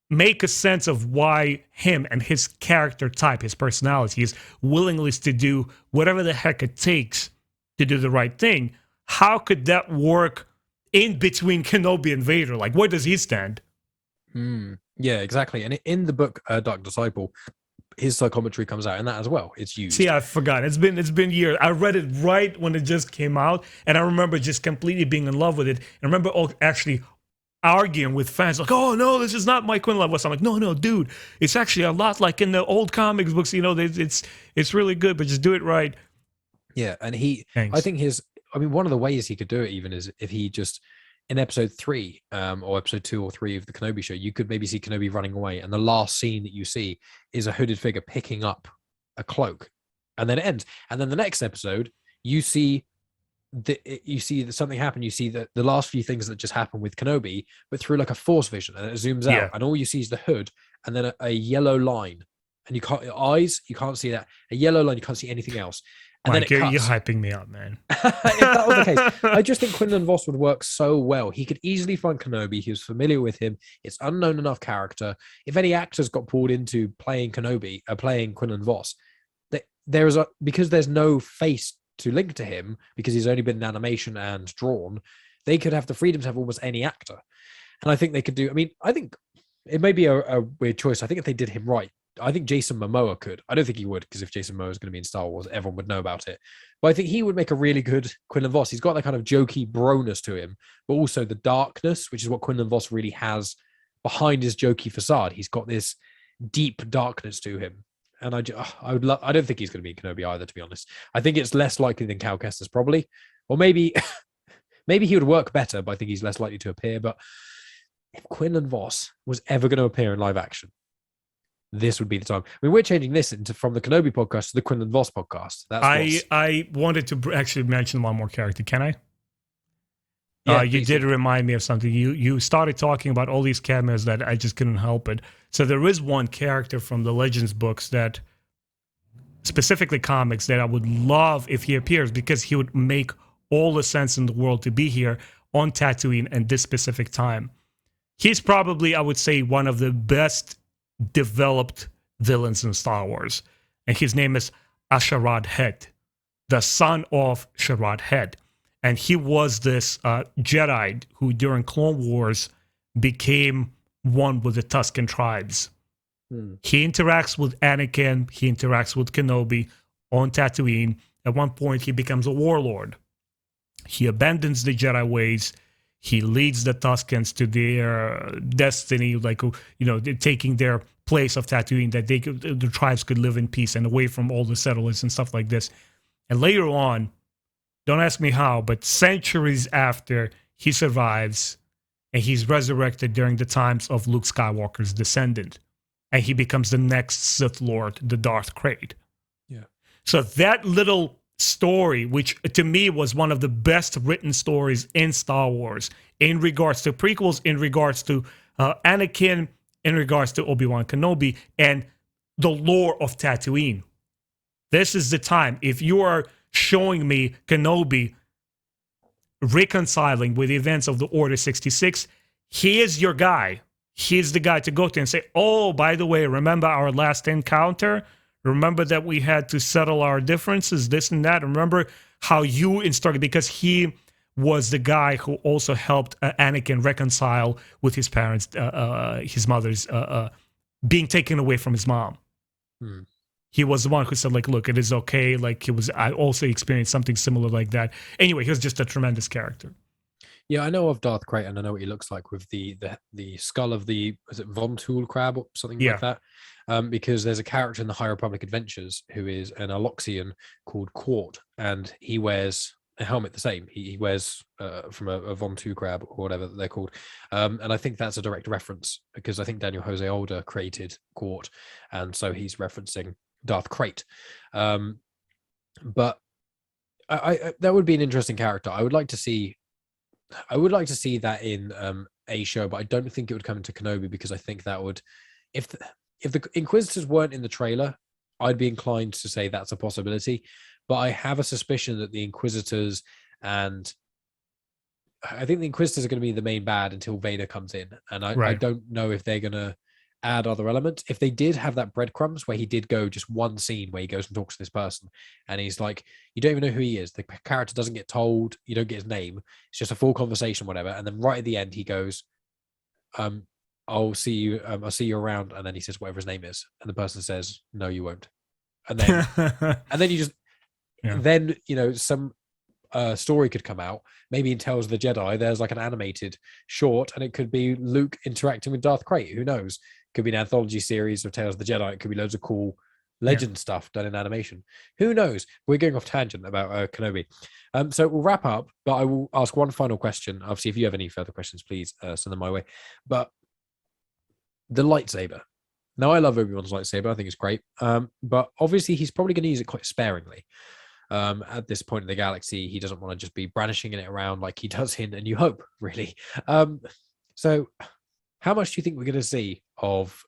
make a sense of why him and his character type, his personality, his willingness to do whatever the heck it takes to do the right thing. How could that work in between Kenobi and Vader? Like, where does he stand? Yeah, exactly. And in the book Dark Disciple, his psychometry comes out in that as well. It's See, used. I forgot. It's been years. I read it right when it just came out, and I remember just completely being in love with it. And I remember actually arguing with fans like, "Oh no, this is not my Quinlan West." I'm like, "No, no, dude, it's actually a lot like in the old comics books. You know, it's really good, but just do it right." Yeah, and I Thanks. think I mean, one of the ways he could do it even is if he just in episode 3, or episode 2 or 3 of the Kenobi show, you could maybe see Kenobi running away, and the last scene that you see is a hooded figure picking up a cloak, and then it ends. And then the next episode, you see that something happen. You see the last few things that just happened with Kenobi, but through like a force vision, and it zooms out, Yeah, and all you see is the hood, and then a yellow line, and you can't eyes, you can't see that, a yellow line, you can't see anything else, and then Mike, it you're cuts. hyping me up, man. If that was the case, I just think Quinlan Voss would work so well. He could easily find Kenobi. He was familiar with him. It's unknown enough character. If any actors got pulled into playing Kenobi, playing Quinlan Voss, there is because there's no face to link to him because he's only been in animation and drawn. They could have the freedom to have almost any actor, and I think they could do. I mean, I think it may be a weird choice. I think if they did him right, I think Jason Momoa could. I don't think he would, because if Jason Momoa is going to be in Star Wars, everyone would know about it. But I think he would make a really good Quinlan Voss. He's got that kind of jokey broness to him, but also the darkness, which is what Quinlan Voss really has behind his jokey facade. He's got this deep darkness to him. And I would love. I don't think he's going to be in Kenobi either, to be honest. I think it's less likely than Cal Kestis probably, or maybe maybe he would work better, but I think he's less likely to appear. But if Quinlan Voss was ever going to appear in live action, this would be the time. I mean, we're changing this from the Kenobi podcast to the Quinlan Voss podcast. I wanted to actually mention one more character. Can I? Yeah, You did remind me of something. You started talking about all these cameos that I just couldn't help it. So there is one character from the Legends books that, specifically comics, that I would love if he appears, because he would make all the sense in the world to be here on Tatooine at this specific time. He's probably, I would say, one of the best developed villains in Star Wars, and his name is Asharad Head, the son of Sharad Head. And he was this Jedi who, during Clone Wars, became one with the Tusken tribes. He interacts with Anakin. He interacts with Kenobi on Tatooine. At one point, he becomes a warlord. He abandons the Jedi ways. He leads the Tuskens to their destiny, like, you know, taking their place of Tatooine, that the tribes could live in peace and away from all the settlers and stuff like this. And later on, don't ask me how, but centuries after, he survives and he's resurrected during the times of Luke Skywalker's descendant. And he becomes the next Sith Lord, the Darth Krayton. Yeah. So that little story, which to me was one of the best written stories in Star Wars, in regards to prequels, in regards to Anakin, in regards to Obi-Wan Kenobi, and the lore of Tatooine. This is the time. If you are showing me Kenobi reconciling with the events of the Order 66, he is your guy. He's the guy to go to and say, oh, by the way, remember our last encounter? Remember that we had to settle our differences, this and that. Remember how you instructed, because he was the guy who also helped Anakin reconcile with his parents, his mother's being taken away from his mom. He was the one who said, like, look, it is okay. Like, I also experienced something similar like that. Anyway, he was just a tremendous character. Yeah, I know of Darth Krayton. I know what he looks like with the skull of is it Von Tool crab or something like that? Because there's a character in the High Republic Adventures who is an Aloxian called Quart, and he wears a helmet the same. He wears from a Von Tool crab or whatever they're called. And I think that's a direct reference, because I think Daniel Jose Older created Quart, and so he's referencing Darth Krayt. But I that would be an interesting character. I would like to see that in a show, but I don't think it would come into Kenobi, because I think that would, if the Inquisitors weren't in the trailer, I'd be inclined to say that's a possibility. But I have a suspicion that the Inquisitors, and I think the Inquisitors are going to be the main bad until Vader comes in, and I don't know if they're going to add other elements. If they did have that breadcrumbs where he did go just one scene where he goes and talks to this person, and he's like, you don't even know who he is, the character doesn't get told, you don't get his name, it's just a full conversation, whatever, and then right at the end he goes, I'll see you. I'll see you around. And then he says whatever his name is, and the person says, no, you won't. And then you just Yeah. then some story could come out. Maybe in Tales of the Jedi, there's like an animated short, and it could be Luke interacting with Darth Krayton. Who knows? Could be an anthology series of Tales of the Jedi. It could be loads of cool legend stuff done in animation. Who knows? We're going off tangent about Kenobi. So we'll wrap up, but I will ask one final question. Obviously, if you have any further questions, please send them my way. But the lightsaber. Now, I love Obi-Wan's lightsaber. I think it's great. But obviously, he's probably going to use it quite sparingly. At this point in the galaxy, he doesn't want to just be brandishing it around like he does in A New Hope, really. So how much do you think we're going to see of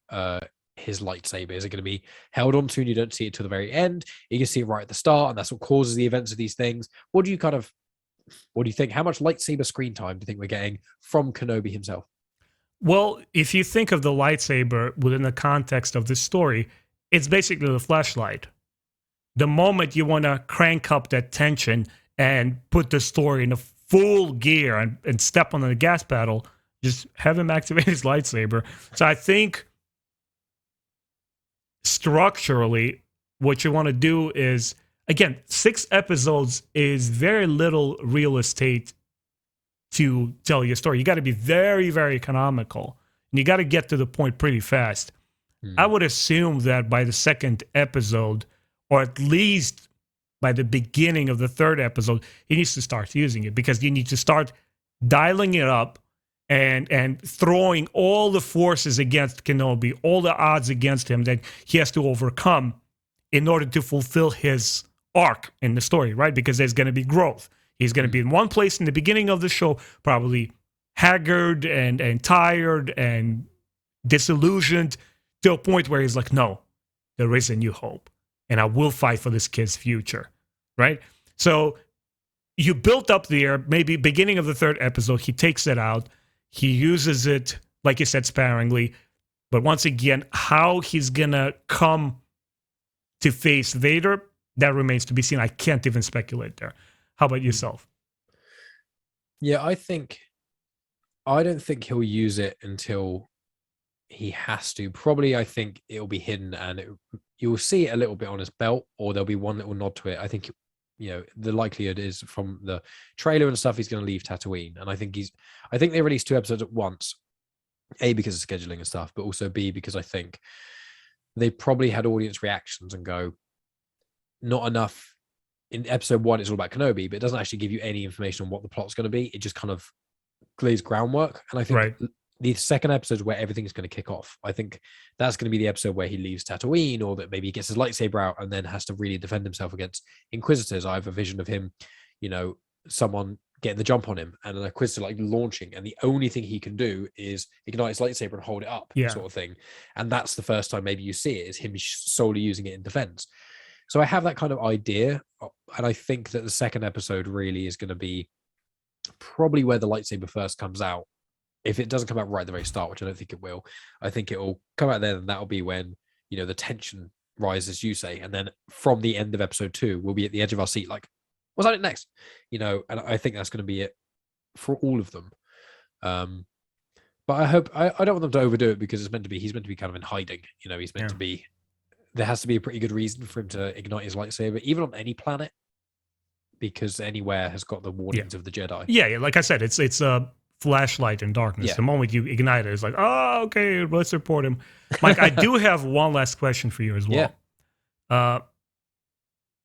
his lightsaber? Is it going to be held onto and you don't see it till the very end? You can see it right at the start, and that's what causes the events of these things. What do you think? How much lightsaber screen time do you think we're getting from Kenobi himself? Well, if you think of the lightsaber within the context of this story, it's basically the flashlight. The moment you want to crank up that tension and put the story in a full gear and step on the gas pedal, just have him activate his lightsaber. So I think structurally, what you want to do is, again, 6 episodes is very little real estate to tell your story. You got to be very, very economical. And you got to get to the point pretty fast. I would assume that by the 2nd episode, or at least by the beginning of the 3rd episode, he needs to start using it, because you need to start dialing it up and throwing all the forces against Kenobi, all the odds against him that he has to overcome in order to fulfill his arc in the story, right? Because there's going to be growth. He's going to be in one place in the beginning of the show, probably haggard and tired and disillusioned, to a point where he's like, no, there is a new hope, and I will fight for this kid's future, right? So you built up there, maybe beginning of the 3rd episode, he takes it out. He uses it, like you said, sparingly. But once again, how he's going to come to face Vader, that remains to be seen. I can't even speculate there. How about yourself? Yeah, I don't think he'll use it until he has to. Probably, I think it'll be hidden, and you'll see it a little bit on his belt, or there'll be one little nod to it. I think, the likelihood is from the trailer and stuff, he's going to leave Tatooine. And I think they released 2 episodes at once, A, because of scheduling and stuff, but also B, because I think they probably had audience reactions and go, not enough. In episode 1, it's all about Kenobi, but it doesn't actually give you any information on what the plot's going to be. It just kind of lays groundwork. And I think the 2nd episode is where everything's going to kick off. I think that's going to be the episode where he leaves Tatooine, or that maybe he gets his lightsaber out and then has to really defend himself against Inquisitors. I have a vision of him, someone getting the jump on him and an Inquisitor like launching, and the only thing he can do is ignite his lightsaber and hold it up, sort of thing. And that's the first time maybe you see it, is him solely using it in defense. So I have that kind of idea, and I think that the 2nd episode really is going to be probably where the lightsaber first comes out. If it doesn't come out right at the very start, which I don't think it will, I think it will come out then, and that'll be when, the tension rises, you say. And then from the end of episode 2, we'll be at the edge of our seat like, what's that next? And I think that's going to be it for all of them. But I hope, I don't want them to overdo it, because he's meant to be kind of in hiding. He's meant to be, there has to be a pretty good reason for him to ignite his lightsaber, even on any planet, because anywhere has got the warnings of the Jedi. Yeah, like I said, it's a flashlight in darkness. The moment you ignite it, it's like, oh, okay, let's report him. Mike, I do have one last question for you as well.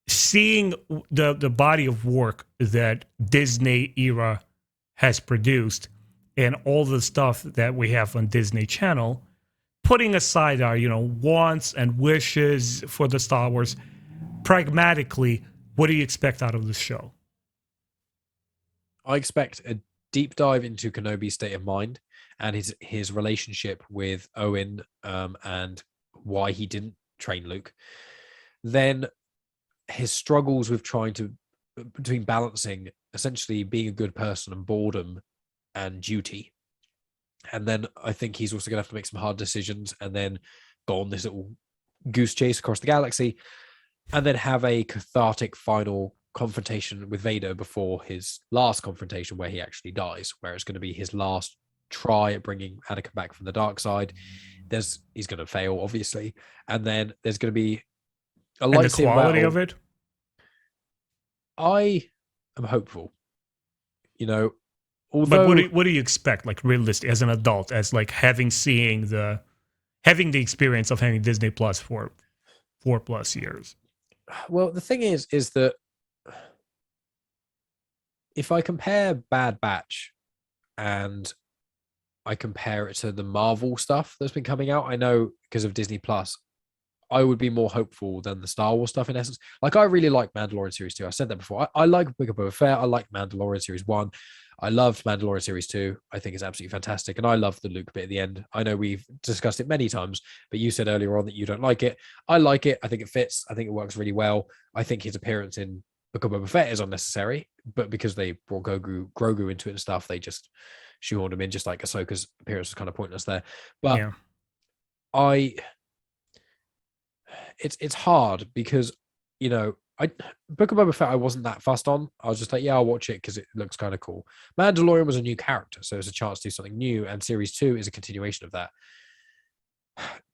Seeing the body of work that Disney era has produced, and all the stuff that we have on Disney Channel, putting aside our, wants and wishes for the Star Wars, pragmatically, what do you expect out of this show? I expect a deep dive into Kenobi's state of mind and his relationship with Owen, and why he didn't train Luke. Then his struggles with between balancing essentially being a good person and boredom and duty. And then I think he's also going to have to make some hard decisions, and then go on this little goose chase across the galaxy, and then have a cathartic final confrontation with Vader before his last confrontation, where he actually dies, where it's going to be his last try at bringing Anakin back from the dark side. He's going to fail, obviously, and then there's going to be a And the lightsaber quality battle. of it. I am hopeful. But Although what do you expect, like realistic as an adult, as like having the experience of having Disney Plus for 4+ years? well, the thing is that if I compare Bad Batch and I compare it to the Marvel stuff that's been coming out, I know because of Disney Plus, I would be more hopeful than the Star Wars stuff in essence. Like, I really like Mandalorian Series 2. I said that before. I like Book of Boba Fett. I like Mandalorian Series 1. I loved Mandalorian Series 2. I think it's absolutely fantastic. And I love the Luke bit at the end. I know we've discussed it many times, but you said earlier on that you don't like it. I like it. I think it fits. I think it works really well. I think his appearance in Book of Boba Fett is unnecessary, but because they brought Grogu into it and stuff, they just shoehorned him in, just like Ahsoka's appearance was kind of pointless there. But Yeah. it's hard because, Book of Boba Fett I wasn't that fussed on. I was just like, yeah, I'll watch it because it looks kind of cool. Mandalorian was a new character, so it's a chance to do something new, and Series 2 is a continuation of that.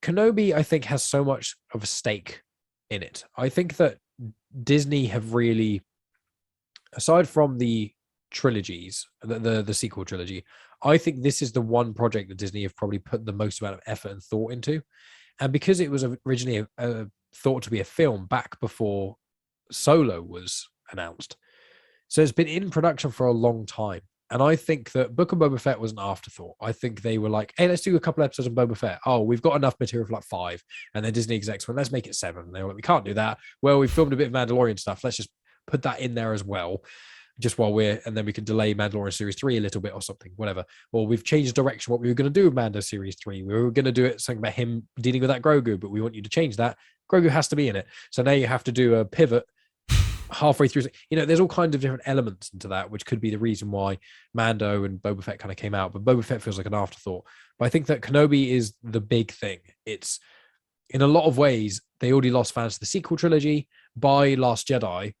Kenobi, I think, has so much of a stake in it. I think that Disney have really, aside from the trilogies, the sequel trilogy, I think this is the one project that Disney have probably put the most amount of effort and thought into. And because it was originally thought to be a film back before Solo was announced, so it's been in production for a long time. And I think that Book of Boba Fett was an afterthought. I think they were like, hey, let's do a couple episodes of Boba Fett. Oh, we've got enough material for like 5. And then Disney execs went, let's make it 7. And they were like, we can't do that. Well, we filmed a bit of Mandalorian stuff. Let's just put that in there as well. Just while and then we can delay Mandalorian Series 3 a little bit or something, whatever. Or we've changed direction what we were going to do with Mando Series 3. We were going to do it something about him dealing with that Grogu, but we want you to change that. Grogu has to be in it. So now you have to do a pivot halfway through. There's all kinds of different elements into that, which could be the reason why Mando and Boba Fett kind of came out. But Boba Fett feels like an afterthought. But I think that Kenobi is the big thing. It's, in a lot of ways, they already lost fans to the sequel trilogy. By Last Jedi,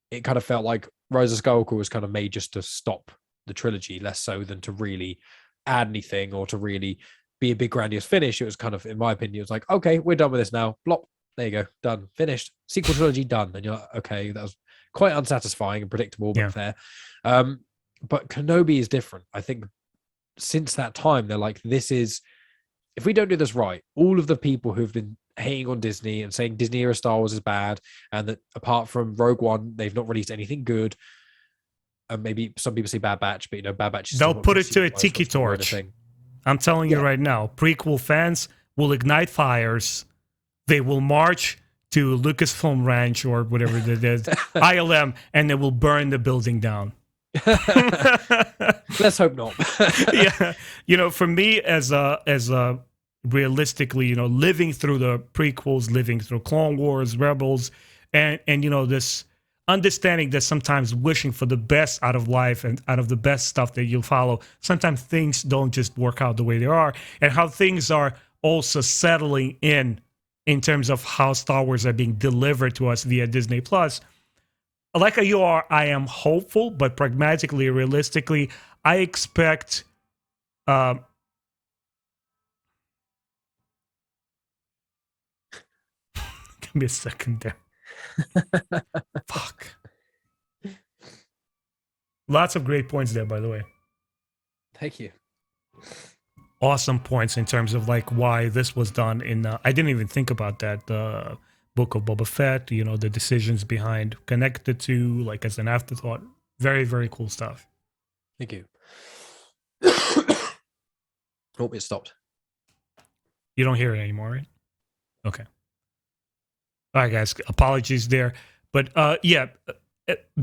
it kind of felt like Rise of Skywalker was kind of made just to stop the trilogy, less so than to really add anything or to really be a big grandiose finish. It was kind of, in my opinion, it was like, okay, we're done with this now. Blop. There you go. Done. Finished. Sequel trilogy done. And you're like, okay, that was quite unsatisfying and predictable, but fair. But Kenobi is different. I think since that time, they're like, if we don't do this right, all of the people who've been hating on Disney and saying Disney era Star Wars is bad, and that apart from Rogue One, they've not released anything good. And maybe some people say Bad Batch, but Bad Batch is they'll put it to a tiki torch. I'm telling you right now, prequel fans will ignite fires. They will march to Lucasfilm Ranch or whatever it is, ILM, and they will burn the building down. Let's hope not. Yeah, for me, as a realistically, living through the prequels, living through Clone Wars, Rebels, and this understanding that sometimes wishing for the best out of life and out of the best stuff that you'll follow, sometimes things don't just work out the way they are, and how things are also settling in terms of how Star Wars are being delivered to us via Disney Plus. Like you are, I am hopeful, but pragmatically, realistically, I expect give me a second there. Fuck. Lots of great points there, by the way. Thank you. Awesome points in terms of like why this was done in I didn't even think about that, the Book of Boba Fett, the decisions behind connected to, like, as an afterthought. Very, very cool stuff. Thank you. Oh, it stopped. You don't hear it anymore, right? Okay. All right, guys, apologies there. But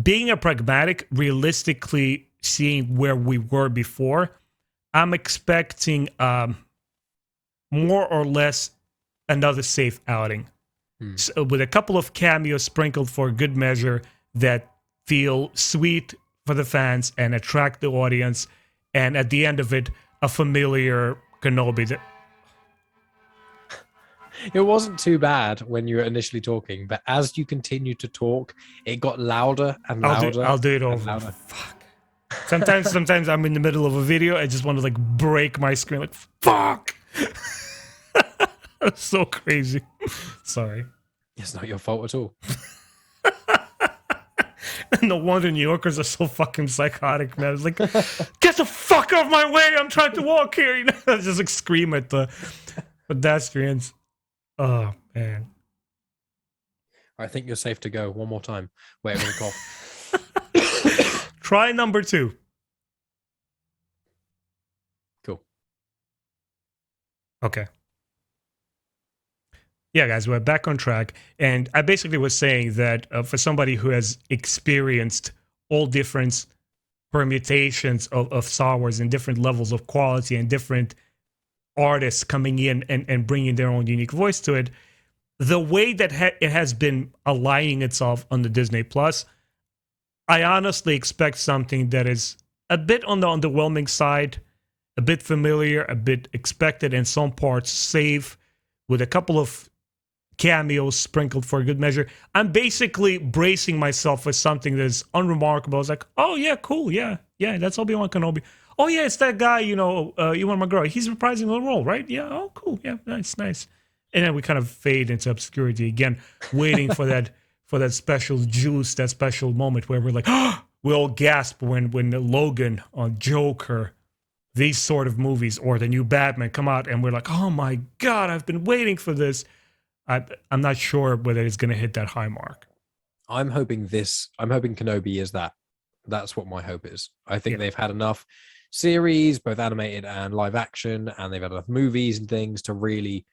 being a pragmatic, realistically seeing where we were before, I'm expecting more or less another safe outing. So with a couple of cameos sprinkled for good measure that feel sweet for the fans and attract the audience. And at the end of it, a familiar Kenobi. It wasn't too bad when you were initially talking, but as you continued to talk, it got louder and louder. I'll do it over. Fuck. Sometimes I'm in the middle of a video. I just want to like break my screen. Like fuck. That's so crazy. Sorry. It's not your fault at all. No wonder New Yorkers are so fucking psychotic, man. It's like, get the fuck off my way! I'm trying to walk here. You know, I just like scream at the pedestrians. Oh man. I think you're safe to go. One more time. Wait, I'm gonna cough. Try number 2. Cool. Okay. Yeah, guys, we're back on track. And I basically was saying that for somebody who has experienced all different permutations of Star Wars and different levels of quality and different artists coming in and bringing their own unique voice to it, the way that it has been aligning itself on the Disney Plus, I honestly expect something that is a bit on the underwhelming side, a bit familiar, a bit expected, and some parts safe, with a couple of cameos sprinkled for a good measure. I'm basically bracing myself for something that's unremarkable. It's like, oh yeah, cool, yeah, that's Obi-Wan Kenobi. Oh yeah, it's that guy, Ewan McGregor. He's reprising the role, right? Yeah, oh cool, yeah, nice. And then we kind of fade into obscurity again, waiting for that special juice, that special moment where we're like, we all gasp when Logan on Joker, these sort of movies, or the new Batman come out, and we're like, oh my god, I've been waiting for this. I'm not sure whether it's going to hit that high mark. I'm hoping Kenobi is that. That's what my hope is. I think they've had enough series, both animated and live action, and they've had enough movies and things to really,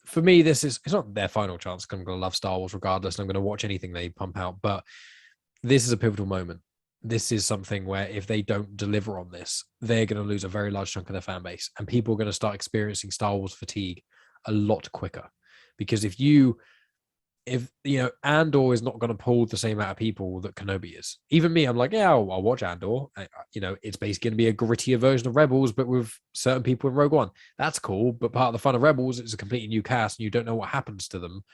for me, it's not their final chance, because I'm going to love Star Wars regardless, and I'm going to watch anything they pump out, but this is a pivotal moment. This is something where if they don't deliver on this, they're going to lose a very large chunk of their fan base, and people are going to start experiencing Star Wars fatigue a lot quicker. Because if Andor is not going to pull the same amount of people that Kenobi is. Even me, I'm like, yeah, I'll watch Andor. It's basically going to be a grittier version of Rebels, but with certain people in Rogue One. That's cool, but part of the fun of Rebels is a completely new cast, and you don't know what happens to them,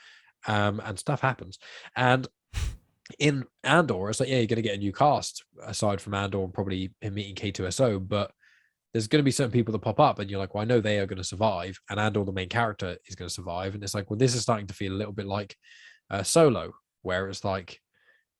and stuff happens. And in Andor, it's like, yeah, you're going to get a new cast aside from Andor and probably him meeting K2SO, but there's going to be certain people that pop up and you're like, well, I know they are going to survive, and Andor, the main character, is going to survive. And it's like, well, this is starting to feel a little bit like Solo, where it's like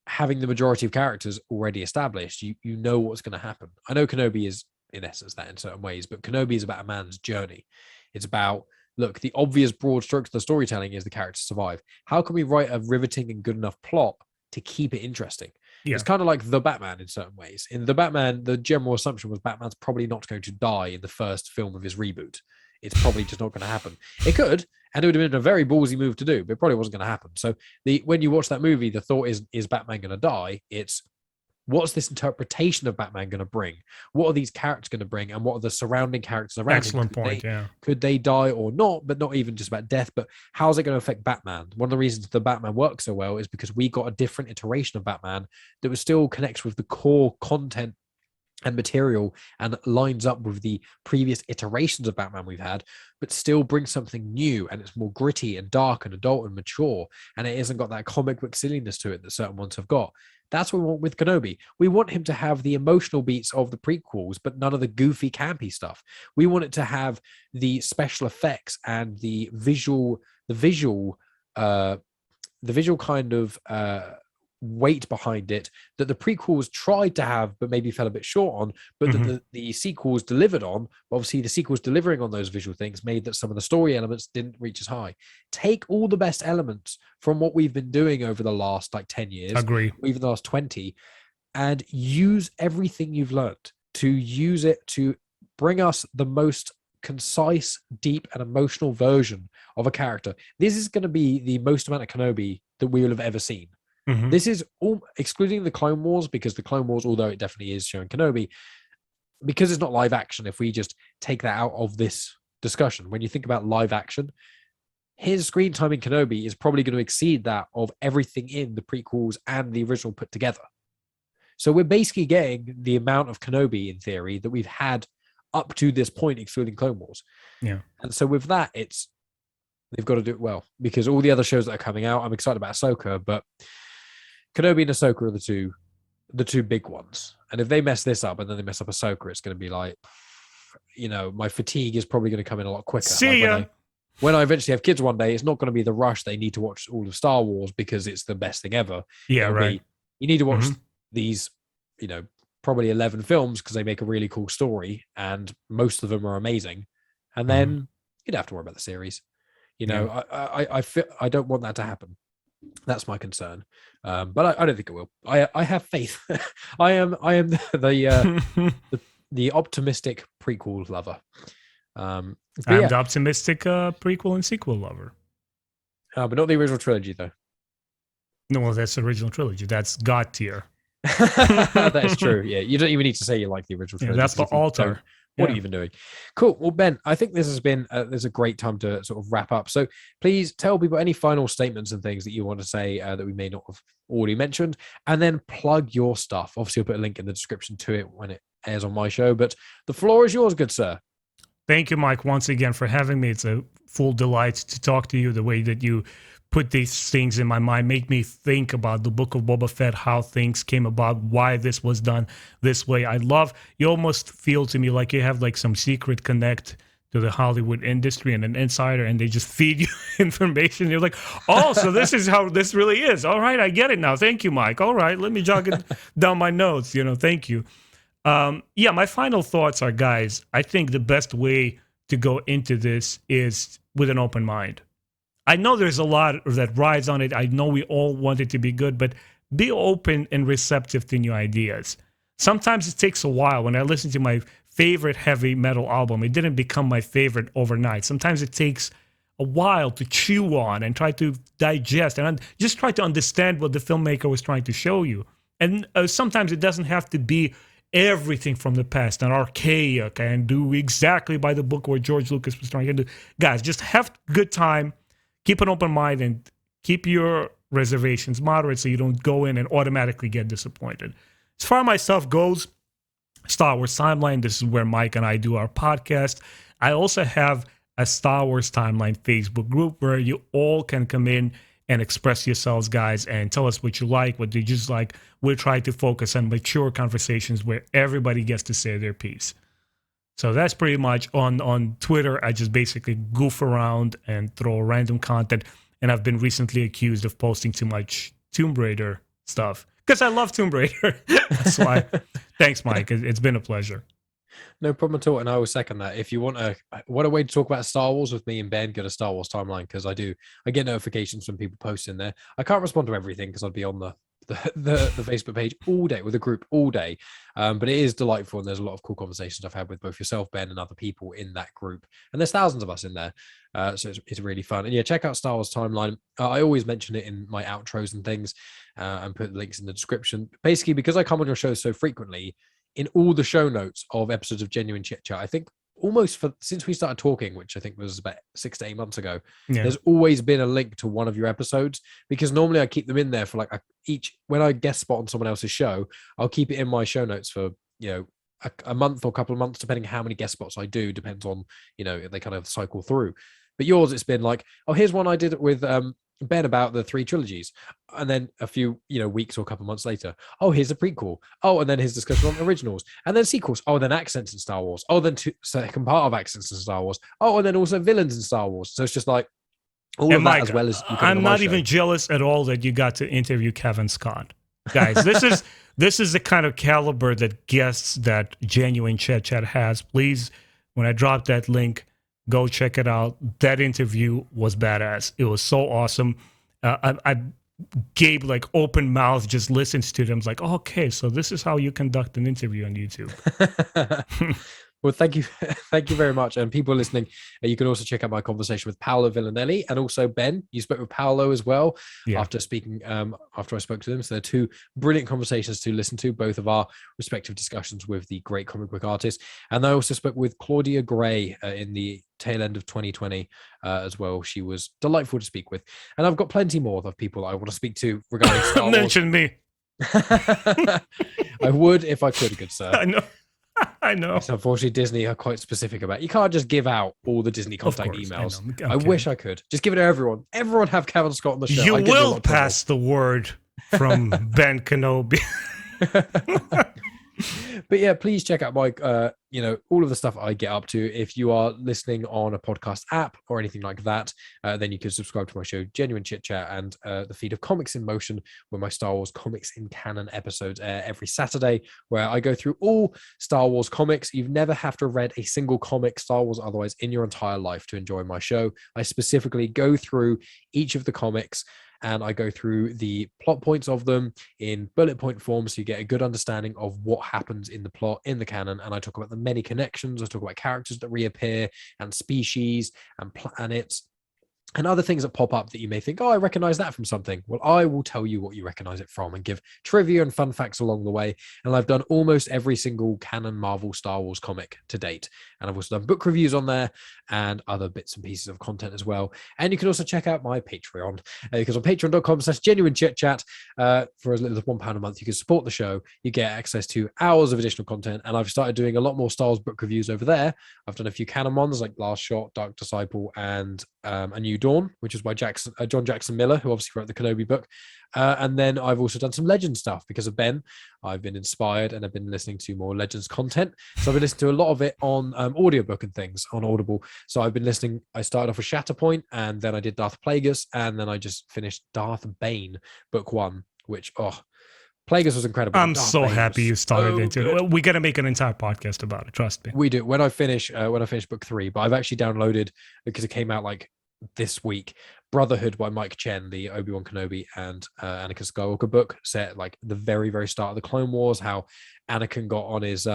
having the majority of characters already established, you know what's going to happen. I know Kenobi is in essence that in certain ways, but Kenobi is about a man's journey. It's about, look, the obvious broad strokes of the storytelling is the characters survive. How can we write a riveting and good enough plot to keep it interesting? Yeah. It's kind of like the Batman in certain ways. In the Batman, the general assumption was Batman's probably not going to die in the first film of his reboot. It's probably just not going to happen. It could, and it would have been a very ballsy move to do, but it probably wasn't going to happen. So when you watch that movie, the thought is Batman going to die? It's, what's this interpretation of Batman going to bring? What are these characters going to bring? And what are the surrounding characters around Excellent him? point, yeah. Could they die or not? But not even just about death, but how's it going to affect Batman? One of the reasons the Batman works so well is because we got a different iteration of Batman that was still connects with the core content and material and lines up with the previous iterations of Batman we've had, but still brings something new, and it's more gritty and dark and adult and mature, and it hasn't got that comic book silliness to it that certain ones have got. That's what we want with Kenobi. We want him to have the emotional beats of the prequels, but none of the goofy, campy stuff. We want it to have the special effects and the visual kind of weight behind it that the prequels tried to have, but maybe fell a bit short on, but that the sequels delivered on. Obviously, the sequels delivering on those visual things made that some of the story elements didn't reach as high. Take all the best elements from what we've been doing over the last 10 years, Agree, even the last 20, and use everything you've learned to use it to bring us the most concise, deep, and emotional version of a character. This is going to be the most amount of Kenobi that we will have ever seen. This is all excluding the Clone Wars, because the Clone Wars, although it definitely is showing Kenobi, because it's not live action, if we just take that out of this discussion, when you think about live action, his screen time in Kenobi is probably going to exceed that of everything in the prequels and the original put together. So we're basically getting the amount of Kenobi, in theory, that we've had up to this point, excluding Clone Wars. Yeah. And so with that, they've got to do it well, because all the other shows that are coming out, I'm excited about Ahsoka, but Kenobi and Ahsoka are the two the two big ones. And if they mess this up and then they mess up Ahsoka, it's going to be like, my fatigue is probably going to come in a lot quicker. See ya. When I eventually have kids one day, it's not going to be the rush they need to watch all of Star Wars because it's the best thing ever. Yeah, right. You need to watch these, probably 11 films because they make a really cool story and most of them are amazing. And then you don't have to worry about the series. I feel I don't want that to happen. That's my concern. But I don't think it will. I have faith. I am the optimistic prequel lover. I'm the optimistic prequel and sequel lover. But not the original trilogy, though. No, well, that's the original trilogy. That's God tier. That's true. Yeah, you don't even need to say you like the original trilogy. That's the altar. What are you even doing? Cool. Well, Ben, I think this has been there's a great time to sort of wrap up. So please tell people any final statements and things that you want to say that we may not have already mentioned, and then plug your stuff. Obviously, I'll put a link in the description to it when it airs on my show. But the floor is yours, good sir. Thank you, Mike, once again for having me. It's a full delight to talk to you. The way that you put these things in my mind, make me think about the Book of Boba Fett, how things came about, why this was done this way. You almost feel to me like you have like some secret connect to the Hollywood industry and an insider, and they just feed you information. You're like, oh, so this is how this really is. All right, I get it now. Thank you, Mike. All right, let me jog it down my notes. Thank you. My final thoughts are, guys, I think the best way to go into this is with an open mind. I know there's a lot that rides on it. I know we all want it to be good, but be open and receptive to new ideas. Sometimes it takes a while. When I listen to my favorite heavy metal album, it didn't become my favorite overnight. Sometimes it takes a while to chew on and try to digest and just try to understand what the filmmaker was trying to show you. And sometimes it doesn't have to be everything from the past and archaic and do exactly by the book what George Lucas was trying to do. Guys, just have a good time. Keep an open mind and keep your reservations moderate so you don't go in and automatically get disappointed. As far as my stuff goes, Star Wars Timeline, this is where Mike and I do our podcast. I also have a Star Wars Timeline Facebook group where you all can come in and express yourselves, guys, and tell us what you like, what you just like. We'll try to focus on mature conversations where everybody gets to say their piece. So that's pretty much on Twitter. I just basically goof around and throw random content. And I've been recently accused of posting too much Tomb Raider stuff because I love Tomb Raider. That's why. Thanks, Mike. It's been a pleasure. No problem at all. And I will second that. If you want a way to talk about Star Wars with me and Ben, go to Star Wars Timeline because I get notifications when people post in there. I can't respond to everything because I'd be on the Facebook page all day with a group all day, but it is delightful and there's a lot of cool conversations I've had with both yourself, Ben, and other people in that group, and there's thousands of us in there, so it's really fun. And yeah, check out Star Wars Timeline. I always mention it in my outros and things, and put links in the description, basically because I come on your show so frequently. In all the show notes of episodes of Genuine Chit-Chat, I think since we started talking, which I think was about 6 to 8 months ago, there's always been a link to one of your episodes, because normally I keep them in there for like when I guest spot on someone else's show, I'll keep it in my show notes for, a month or a couple of months, depending how many guest spots I do, depends on, they kind of cycle through. But yours, it's been like, oh, here's one I did with Ben about the 3 trilogies, and then a few weeks or a couple months later, oh, here's a prequel, oh, and then his discussion on originals, and then sequels, oh, then accents in Star Wars, oh, then second part of accents in Star Wars, oh, and then also villains in Star Wars. So it's just like all of Mike, that, as well as I'm not even jealous at all that you got to interview Kevin Scott. Guys, this is the kind of caliber that guests that Genuine Chit-Chat has. Please, when I drop that link, go check it out. That interview was badass. It was so awesome. I Gabe, like, open mouth, just listens to them. It's like, oh, okay, so this is how you conduct an interview on YouTube. Well, thank you. Thank you very much. And people listening, you can also check out my conversation with Paolo Villanelli, and also Ben. You spoke with Paolo as well after I spoke to them. So they're 2 brilliant conversations to listen to, both of our respective discussions with the great comic book artist. And I also spoke with Claudia Gray in the tail end of 2020 as well. She was delightful to speak with. And I've got plenty more of people I want to speak to regarding Star Wars. Mention me. I would if I could, good sir. I know. I know. So unfortunately, Disney are quite specific about it. You can't just give out all the Disney contact emails. I wish I could. Just give it to everyone. Everyone have Cavan Scott on the show. You will pass the word from Ben Kenobi. But yeah, please check out my all of the stuff I get up to. If you are listening on a podcast app or anything like that, then you can subscribe to my show Genuine Chit Chat and the feed of Comics in Motion, where my Star Wars Comics in Canon episodes air every Saturday, where I go through all Star Wars comics. You've never have to have read a single comic Star Wars otherwise in your entire life to enjoy my show. I specifically go through each of the comics and I go through the plot points of them in bullet point form, so you get a good understanding of what happens in the plot in the canon. And I talk about the many connections. I talk about characters that reappear and species and planets and other things that pop up that you may think, oh, I recognize that from something. Well, I will tell you what you recognize it from and give trivia and fun facts along the way. And I've done almost every single canon Marvel Star Wars comic to date. And I've also done book reviews on there and other bits and pieces of content as well. And you can also check out my Patreon, because on patreon.com/genuine chit chat, for as little as £1 a month, you can support the show. You get access to hours of additional content. And I've started doing a lot more Star Wars book reviews over there. I've done a few canon ones like Last Shot, Dark Disciple, and A New Dawn, which is by John Jackson Miller, who obviously wrote the Kenobi book. And then I've also done some Legends stuff because of Ben. I've been inspired and I've been listening to more Legends content. So I've been listening to a lot of it on audiobook and things on Audible. So I've been listening. I started off with Shatterpoint, and then I did Darth Plagueis, and then I just finished Darth Bane, book 1, which, Plagueis was incredible. I'm Darth so Bane happy you started so into it. good. Well, we got to make an entire podcast about it. Trust me. We do when I finish book 3. But I've actually downloaded, because it came out like this week, Brotherhood by Mike Chen, the Obi-Wan Kenobi and Anakin Skywalker book, set like the very, very start of the Clone Wars, how Anakin got on his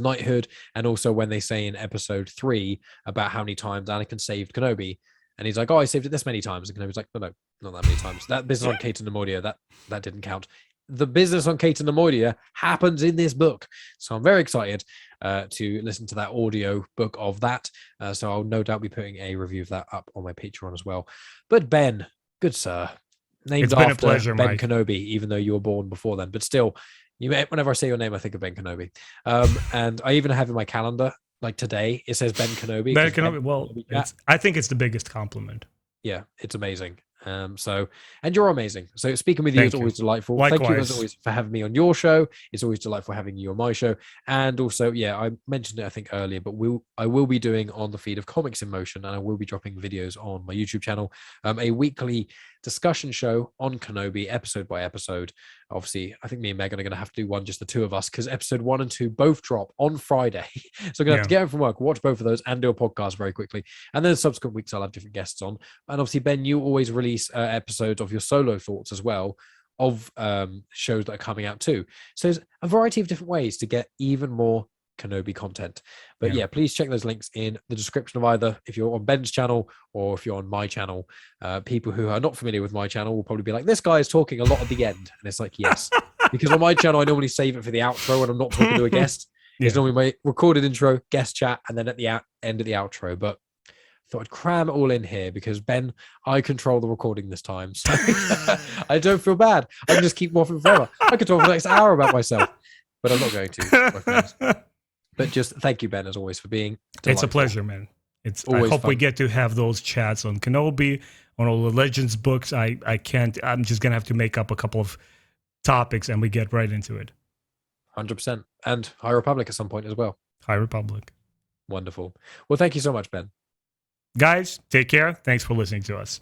knighthood, and also when they say in episode 3 about how many times Anakin saved Kenobi, and he's like, oh, I saved it this many times, and Kenobi's like, no, not that many times. That business on Kate and Nemoidia, that didn't count. The business on Kate and Nemoidia happens in this book, so I'm very excited to listen to that audio book of that. So I'll no doubt be putting a review of that up on my Patreon as well. But Ben, good sir, named It's been a after pleasure, Ben Mike. Kenobi, even though you were born before then, but still, whenever I say your name, I think of Ben Kenobi. And I even have in my calendar, like today, it says Ben Kenobi. Ben Kenobi, well, I think it's the biggest compliment. Yeah, it's amazing. And you're amazing. So speaking with you is always delightful. Likewise. Thank you as always for having me on your show. It's always delightful having you on my show. And also, I mentioned it I think earlier, but I will be doing on the feed of Comics in Motion, and I will be dropping videos on my YouTube channel, a weekly discussion show on Kenobi, episode by episode. Obviously, I think me and Megan are going to have to do one, just the two of us, because episode 1 and 2 both drop on Friday. So I'm going to have to get home from work, watch both of those, and do a podcast very quickly. And then subsequent weeks, I'll have different guests on. And obviously, Ben, you always release episodes of your solo thoughts as well, of shows that are coming out too. So there's a variety of different ways to get even more Kenobi content. But please check those links in the description of either, if you're on Ben's channel or if you're on my channel. People who are not familiar with my channel will probably be like, this guy is talking a lot at the end. And it's like, yes, because on my channel, I normally save it for the outro when I'm not talking to a guest. It's normally my recorded intro, guest chat, and then at the end of the outro. But I thought I'd cram it all in here because, Ben, I control the recording this time. So I don't feel bad. I can just keep waffling forever. I could talk for the next hour about myself, but I'm not going to, my friends. But just thank you, Ben, as always, for being delightful. It's a pleasure, man. It's always I hope fun. We get to have those chats on Kenobi, on all the Legends books. I'm just going to have to make up a couple of topics and we get right into it. 100%. And High Republic at some point as well. High Republic. Wonderful. Well, thank you so much, Ben. Guys, take care. Thanks for listening to us.